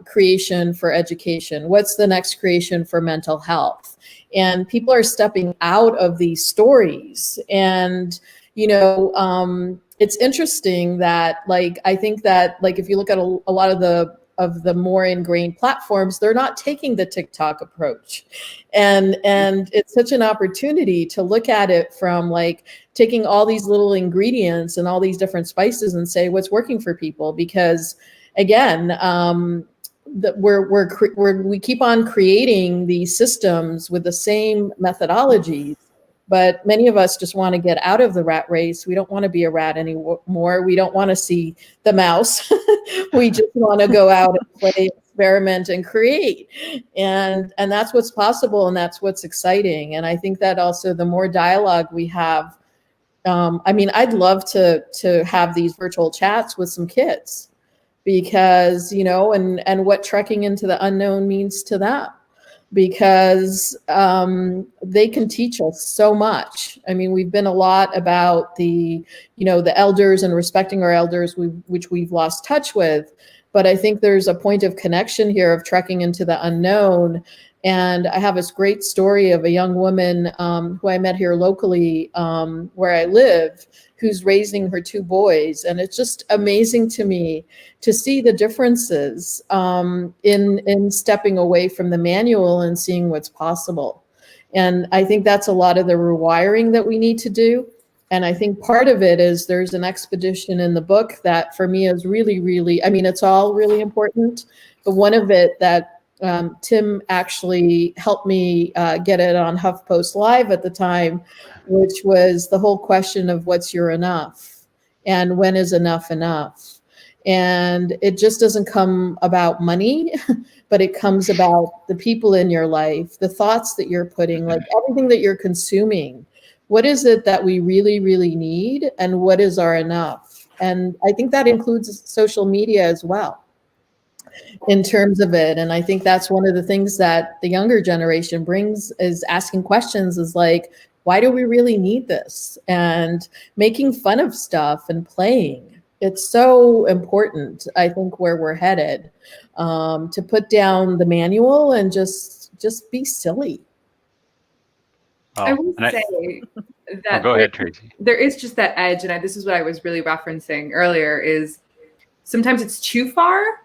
creation for education, what's the next creation for mental health. And people are stepping out of these stories. And, you know, it's interesting that, like, I think that, like, if you look at a lot of the more ingrained platforms, they're not taking the TikTok approach. And it's such an opportunity to look at it from, like, taking all these little ingredients and all these different spices and say what's working for people. Because again, we keep on creating these systems with the same methodologies, but many of us just want to get out of the rat race. We don't want to be a rat anymore. We don't want to see the mouse. We just want to go out and play, experiment, and create. And that's what's possible, and that's what's exciting. And I think that also the more dialogue we have, I mean, I'd love to have these virtual chats with some kids, because, you know, and what trekking into the unknown means to them, because they can teach us so much. I mean, we've been a lot about the, you know, the elders and respecting our elders, which we've lost touch with. But I think there's a point of connection here of trekking into the unknown. And I have this great story of a young woman who I met here locally where I live, who's raising her 2 boys. And it's just amazing to me to see the differences in stepping away from the manual and seeing what's possible. And I think that's a lot of the rewiring that we need to do. And I think part of it is there's an expedition in the book that for me is really, really, I mean, it's all really important, but one of it that Tim actually helped me get it on HuffPost Live at the time, which was the whole question of what's your enough and when is enough enough. And it just doesn't come about money, but it comes about the people in your life, the thoughts that you're putting, like everything that you're consuming. What is it that we really, really need, and what is our enough? And I think that includes social media as well, in terms of it. And I think that's one of the things that the younger generation brings, is asking questions, is like, why do we really need this? And making fun of stuff and playing. It's so important, I think, where we're headed, to put down the manual and just be silly. I will say that go ahead, Tracy. There is just that edge, and this is what I was really referencing earlier, is sometimes it's too far,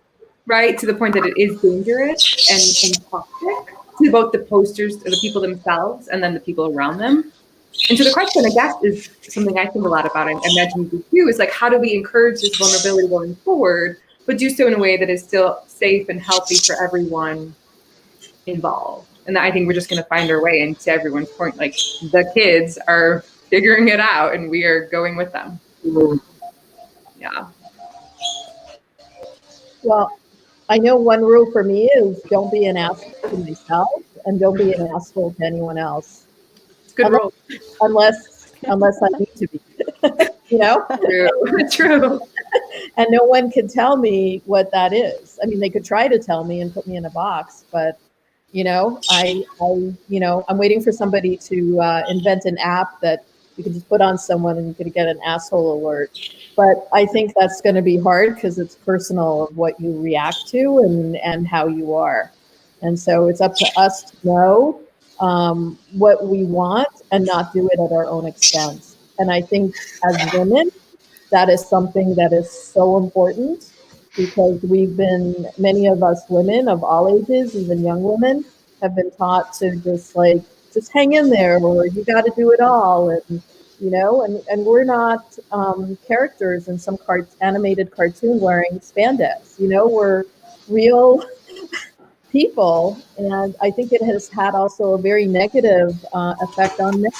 right? To the point that it is dangerous and toxic to both the posters, or the people themselves, and then the people around them. And so the question, I guess, is something I think a lot about, I imagine you do too, is like, how do we encourage this vulnerability going forward, but do so in a way that is still safe and healthy for everyone involved? And I think we're just going to find our way. And to everyone's point, like, the kids are figuring it out and we are going with them. Yeah. Well, I know one rule for me is don't be an asshole to myself and don't be an asshole to anyone else. It's a good rule. Unless I need to be, you know? True. And no one can tell me what that is. I mean, they could try to tell me and put me in a box, but you know, I'm waiting for somebody to invent an app that you can just put on someone and you can get an asshole alert. But I think that's going to be hard because it's personal of what you react to and how you are. And so it's up to us to know what we want and not do it at our own expense. And I think as women, that is something that is so important, because many of us women of all ages, even young women, have been taught to just hang in there, or you got to do it all. And and we're not characters in some animated cartoon wearing spandex. We're real people, and I think it has had also a very negative effect on men,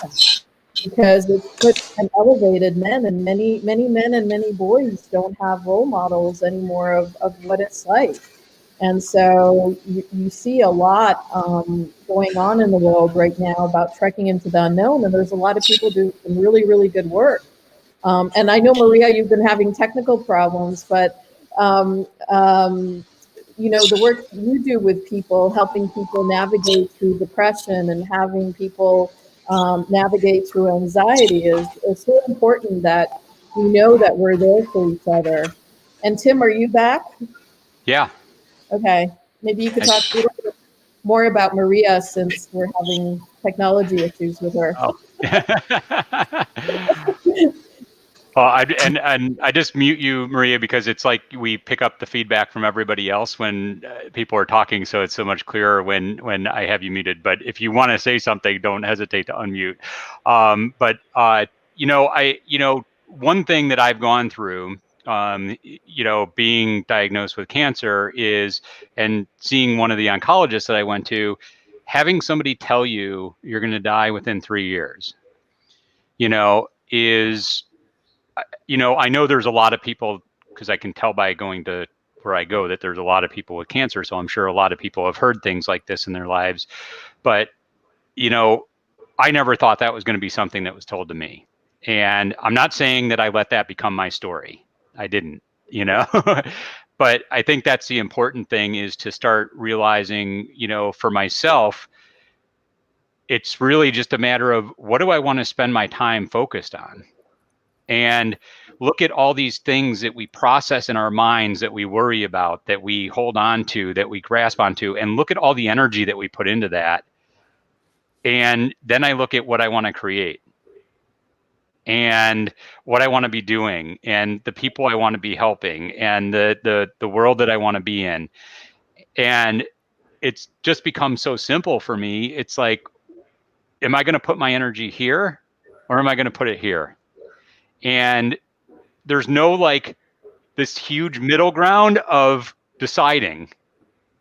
because it's put and elevated men, and many men and many boys don't have role models anymore of what it's like. And so you see a lot going on in the world right now about trekking into the unknown, and there's a lot of people doing some really, really good work. And I know, Maria, you've been having technical problems, but the work you do with people, helping people navigate through depression and having people navigate through anxiety is so important, that we know that we're there for each other. And Tim, are you back? Yeah. Okay. Maybe you could talk a little bit more about Maria, since we're having technology issues with her. Oh. Well, I just mute you, Maria, because it's like we pick up the feedback from everybody else when people are talking, so it's so much clearer when I have you muted. But if you want to say something, don't hesitate to unmute. One thing that I've gone through, being diagnosed with cancer and seeing one of the oncologists that I went to, having somebody tell you you're going to die within 3 years, I know there's a lot of people, because I can tell by going to where I go that there's a lot of people with cancer. So I'm sure a lot of people have heard things like this in their lives. But, I never thought that was going to be something that was told to me. And I'm not saying that I let that become my story. I didn't, but I think that's the important thing, is to start realizing, for myself, it's really just a matter of, what do I want to spend my time focused on? And look at all these things that we process in our minds, that we worry about, that we hold on to, that we grasp onto, and look at all the energy that we put into that. And then I look at what I want to create, and what I want to be doing, and the people I want to be helping, and the world that I want to be in. And it's just become so simple for me. It's like, am I going to put my energy here, or am I going to put it here? And there's no this huge middle ground of deciding,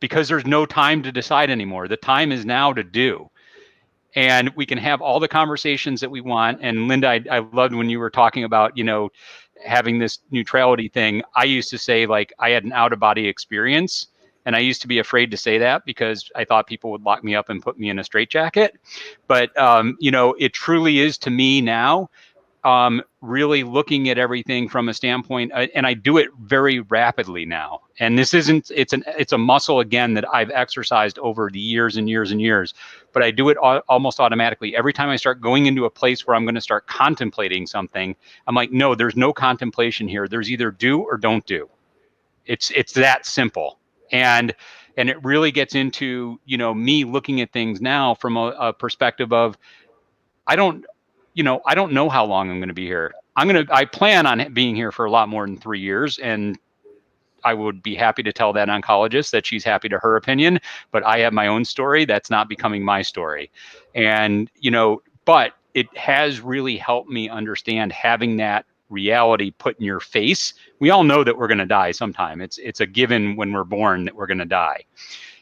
because there's no time to decide anymore. The time is now to do. And we can have all the conversations that we want. And Lynnda, I loved when you were talking about, having this neutrality thing. I used to say, I had an out-of-body experience. And I used to be afraid to say that, because I thought people would lock me up and put me in a straitjacket. But, it truly is, to me now, really looking at everything from a standpoint, and I do it very rapidly now. And this it's a muscle, again, that I've exercised over the years and years and years, but I do it almost automatically. Every time I start going into a place where I'm going to start contemplating something, I'm like, no, there's no contemplation here. There's either do or don't do. It's that simple. And it really gets into, me looking at things now from a perspective of, I don't know how long I'm going to be here. I plan on being here for a lot more than 3 years. And I would be happy to tell that oncologist that she's happy to her opinion, but I have my own story that's not becoming my story. And, but it has really helped me understand, having that reality put in your face. We all know that we're going to die sometime. It's a given when we're born that we're going to die.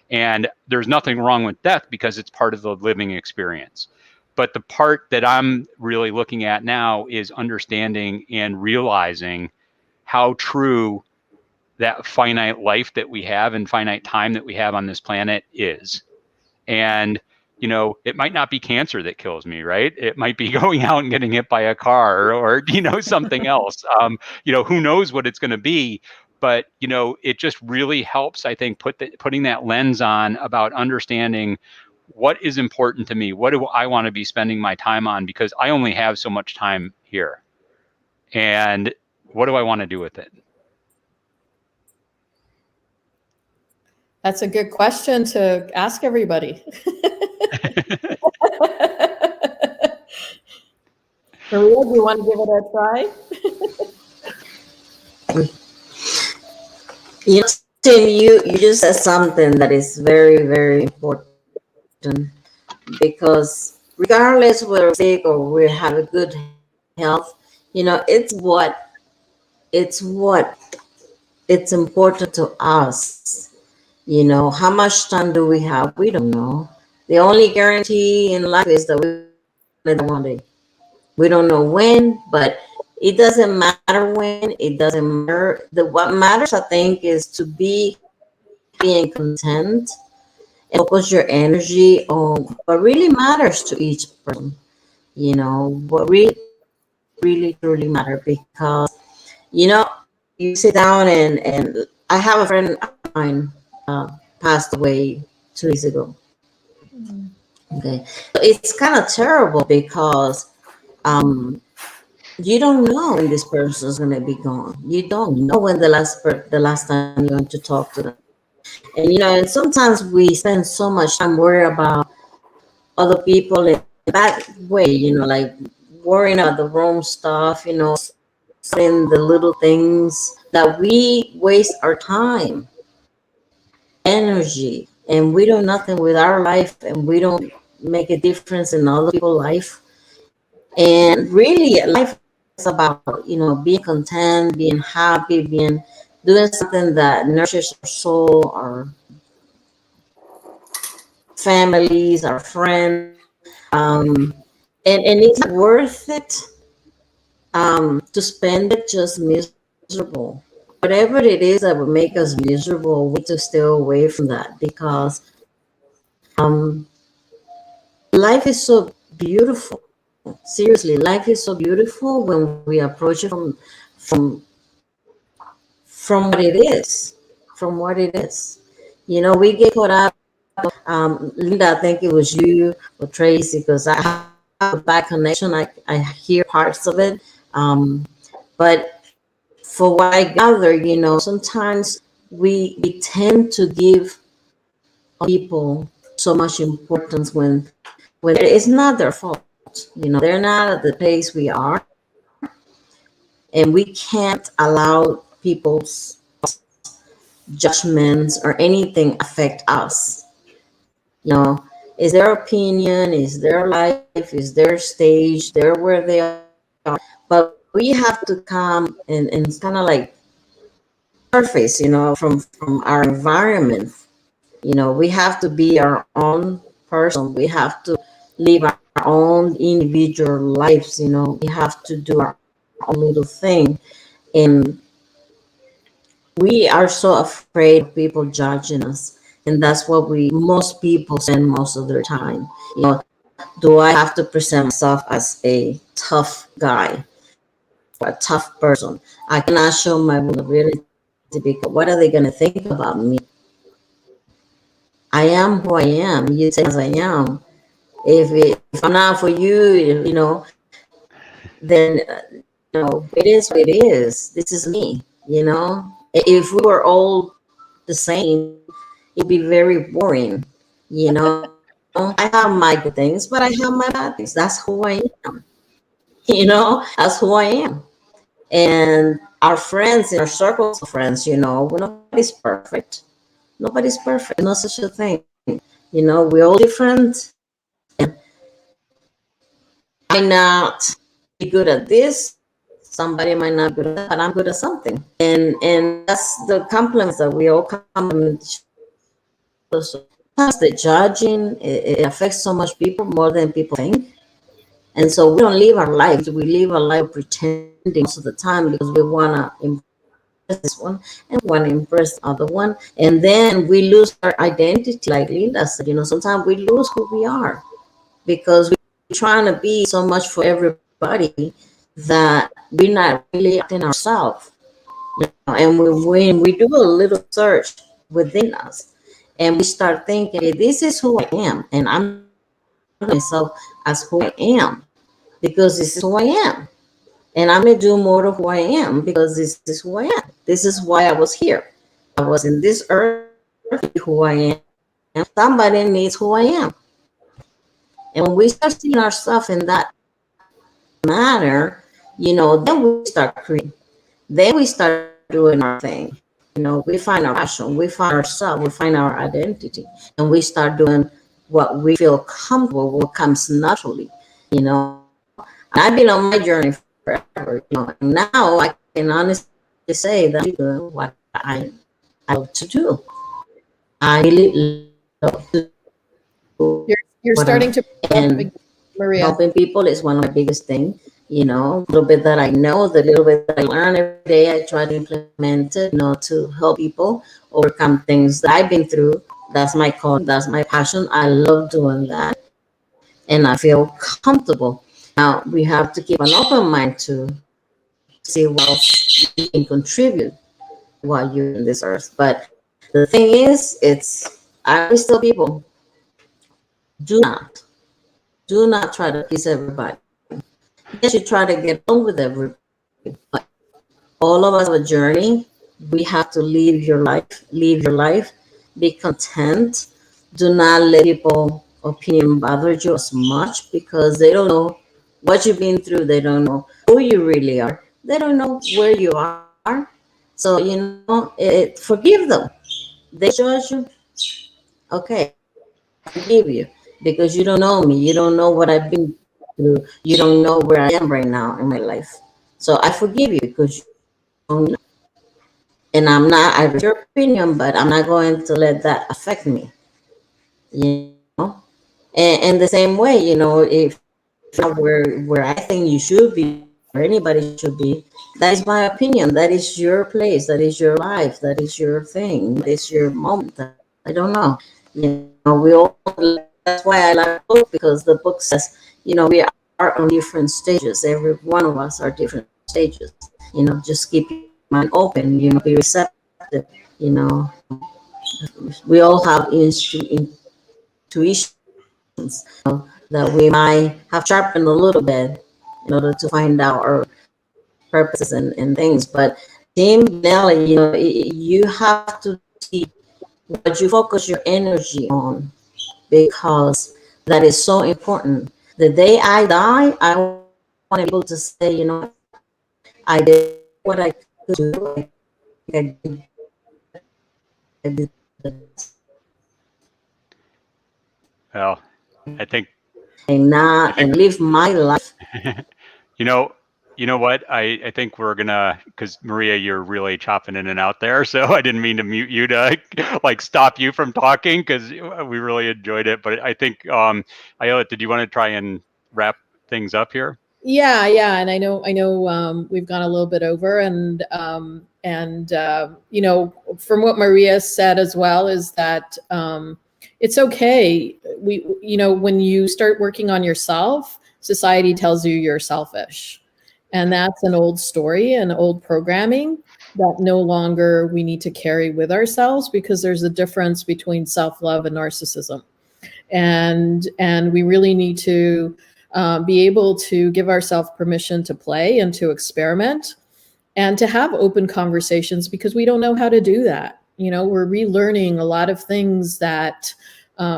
And there's nothing wrong with death, because it's part of the living experience. But the part that I'm really looking at now is understanding and realizing how true that finite life that we have and finite time that we have on this planet is. And, it might not be cancer that kills me, right? It might be going out and getting hit by a car, or something else. Who knows what it's going to be. But, it just really helps, I think, putting that lens on about understanding what is important to me. What do I want to be spending my time on? Because I only have so much time here. And what do I want to do with it? That's a good question to ask everybody. Maria, do you want to give it a try? Tim, you just said something that is very, very important, because regardless whether we're sick or we have a good health, it's what it's important to us. How much time do we have? We don't know. The only guarantee in life is that we live one day. We don't know when, but it doesn't matter when. It doesn't matter. What matters, I think, is to be happy and content, and focus your energy on what really matters to each person. What really truly matter, because you know you sit down, and I have a friend of mine passed away 2 days ago. Okay, so it's kind of terrible because you don't know when this person is going to be gone. You don't know when the last time you're going to talk to them. And sometimes we spend so much time worrying about other people in that way, like worrying about the wrong stuff, saying the little things, that we waste our time, energy, and we do nothing with our life, and we don't make a difference in other people's life. And really, life is about, being content, being happy, doing something that nurtures our soul, our families, our friends. And it's not worth it to spend it just miserable. Whatever it is that would make us miserable, we need to stay away from that, because life is so beautiful. Seriously, life is so beautiful when we approach it from what it is, we get caught up. Lynnda, I think it was you or Tracy, because I have a bad connection. I hear parts of it. But for what I gather, sometimes we tend to give people so much importance when it's not their fault. They're not at the place we are, and we can't allow people's judgments or anything affect us. Is their opinion, is their life, is their stage, they're where they are. But we have to come and kind of like surface, from our environment. We have to be our own person. We have to live our own individual lives. We have to do our own little thing. And we are so afraid of people judging us. And that's what most people spend most of their time. Do I have to present myself as a tough guy, or a tough person? I cannot show my vulnerability, because what are they going to think about me? I am who I am. You say as I am. If I'm not for you, then it is what it is. This is me. If we were all the same, it'd be very boring. I have my good things, but I have my bad things. That's who I am. That's who I am. And our friends, in our circles of friends, nobody's perfect. Nobody's perfect. No such a thing. We're all different. And I might not be good at this. Somebody might not be good at that, but I'm good at something. And that's the compliments that we all compliment. Sometimes the judging, it affects so much people, more than people think. And so we don't live our lives. We live our life pretending most of the time, because we want to impress this one and want to impress the other one. And then we lose our identity, like Lynnda said. Sometimes we lose who we are, because we're trying to be so much for everybody that we're not really acting ourselves. And when we do a little search within us, and we start thinking, hey, this is who I am, and I'm myself as who I am, because this is who I am, and I'm gonna do more of who I am, because this is who I am. This is why I was here. I was in this earth, who I am. And somebody needs who I am. And when we start seeing ourselves in that manner, then we start creating. Then we start doing our thing. We find our passion, we find ourselves, we find our identity, and we start doing what we feel comfortable, what comes naturally. I've been on my journey forever, Now I can honestly say that I'm doing what I love to do. I really love to do You're what starting to and Maria. helping people is one of my biggest things. A little bit that I know, the little bit that I learn every day, I try to implement it, to help people overcome things that I've been through. That's my calling, that's my passion. I love doing that, and I feel comfortable. Now we have to keep an open mind to see what else you can contribute while you're in this earth. But the thing is, I always tell people, do not try to please everybody. Yes, you try to get on with everybody, but all of us have a journey. We have to live your life, be content. Do not let people opinion bother you as much, because they don't know what you've been through. They don't know who you really are. They don't know where you are. So, forgive them. They judge you. Okay, forgive you, because you don't know me. You don't know what I've been through. You don't know where I am right now in my life. So I forgive you, because you don't know. And I read your opinion, but I'm not going to let that affect me. You know? And the same way, if where I think you should be, or anybody should be, that is my opinion. That is your place. That is your life. That is your thing. That is your moment. I don't know. We all. That's why I like the book, because the book says, we are on different stages. Every one of us are different stages. Just keep your mind open. Be receptive. We all have intuitions that we might have sharpened a little bit in order to find out our purposes and things. But Team Nelly, you have to see what you focus your energy on, because that is so important. The day I die, I want to be able to say, I did what I could do. I did Well, I think and live my life. you know what? I think we're gonna, because Maria, you're really chopping in and out there, so I didn't mean to mute you to like stop you from talking, because we really enjoyed it. But I think Ayelet, did you want to try and wrap things up here? Yeah, and I know we've gone a little bit over, and from what Maria said as well, is that it's okay. When you start working on yourself, society tells you you're selfish, and that's an old story and old programming that no longer we need to carry with ourselves, because there's a difference between self-love and narcissism, and we really need to be able to give ourselves permission to play and to experiment and to have open conversations, because we don't know how to do that. We're relearning a lot of things that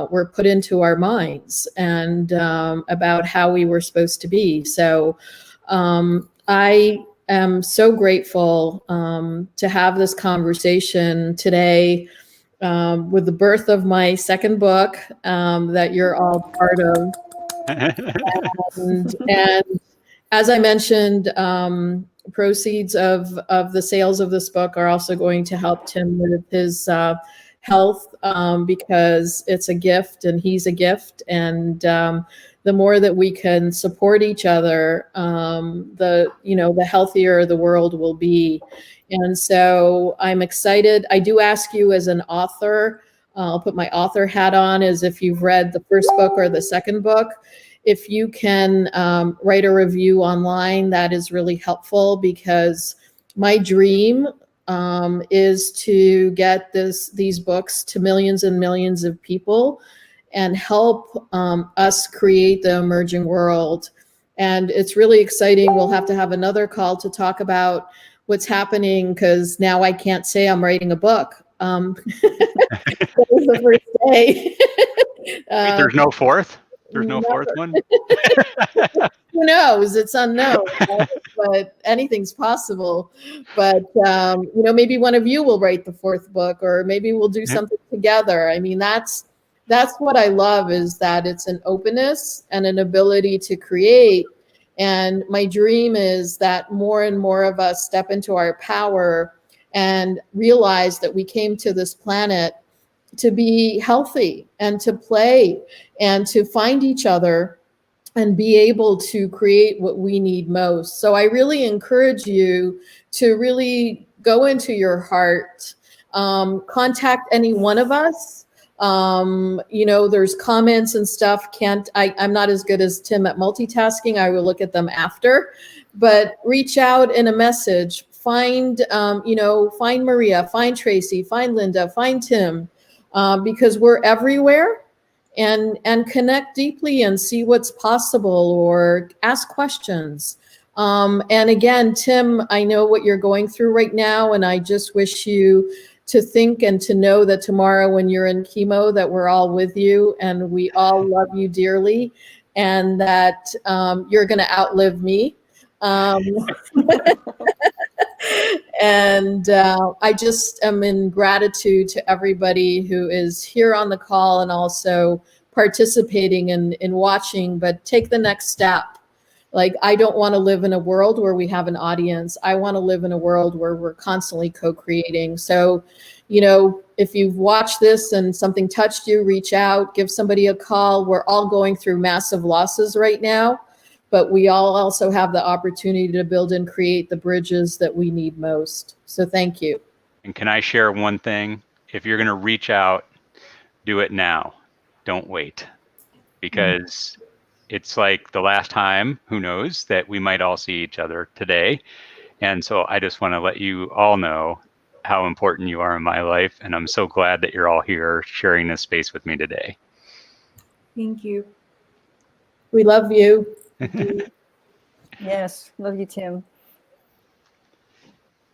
were put into our minds, and about how we were supposed to be. So I am so grateful to have this conversation today, with the birth of my second book, that you're all part of. And as I mentioned, proceeds of the sales of this book are also going to help Tim with his health, because it's a gift and he's a gift. And the more that we can support each other, the healthier the world will be. And so I'm excited. I do ask you, as an author, I'll put my author hat on, as if you've read the first book or the second book, if you can write a review online, that is really helpful, because my dream is to get these books to millions and millions of people and help us create the emerging world. And it's really exciting. We'll have to have another call to talk about what's happening, because now I can't say I'm writing a book. That was the first day. Wait, there's no fourth? There's no fourth one? Who knows? It's unknown, right? But anything's possible. But maybe one of you will write the fourth book, or maybe we'll do something together. I mean, that's what I love, is that it's an openness and an ability to create, And my dream is that more and more of us step into our power and realize that we came to this planet to be healthy and to play and to find each other and be able to create what we need most. So I really encourage you to really go into your heart, contact any one of us. There's comments and stuff. I'm not as good as Tim at multitasking. I will look at them after, but reach out in a message. Find Maria, find Tracy, find Lynnda, find Tim, because we're everywhere. And connect deeply and see what's possible, or ask questions. And again, Tim, I know what you're going through right now, and I just wish you to think and to know that tomorrow when you're in chemo, that we're all with you and we all love you dearly, and that you're going to outlive me. And I just am in gratitude to everybody who is here on the call and also participating and watching, but take the next step. Like, I don't want to live in a world where we have an audience. I want to live in a world where we're constantly co-creating. So, if you've watched this and something touched you, reach out, give somebody a call. We're all going through massive losses right now, but we all also have the opportunity to build and create the bridges that we need most. So thank you. And can I share one thing? If you're going to reach out, do it now. Don't wait. Because it's like the last time, who knows, that we might all see each other today. And so I just want to let you all know how important you are in my life. And I'm so glad that you're all here sharing this space with me today. Thank you. We love you. Yes, love you, Tim.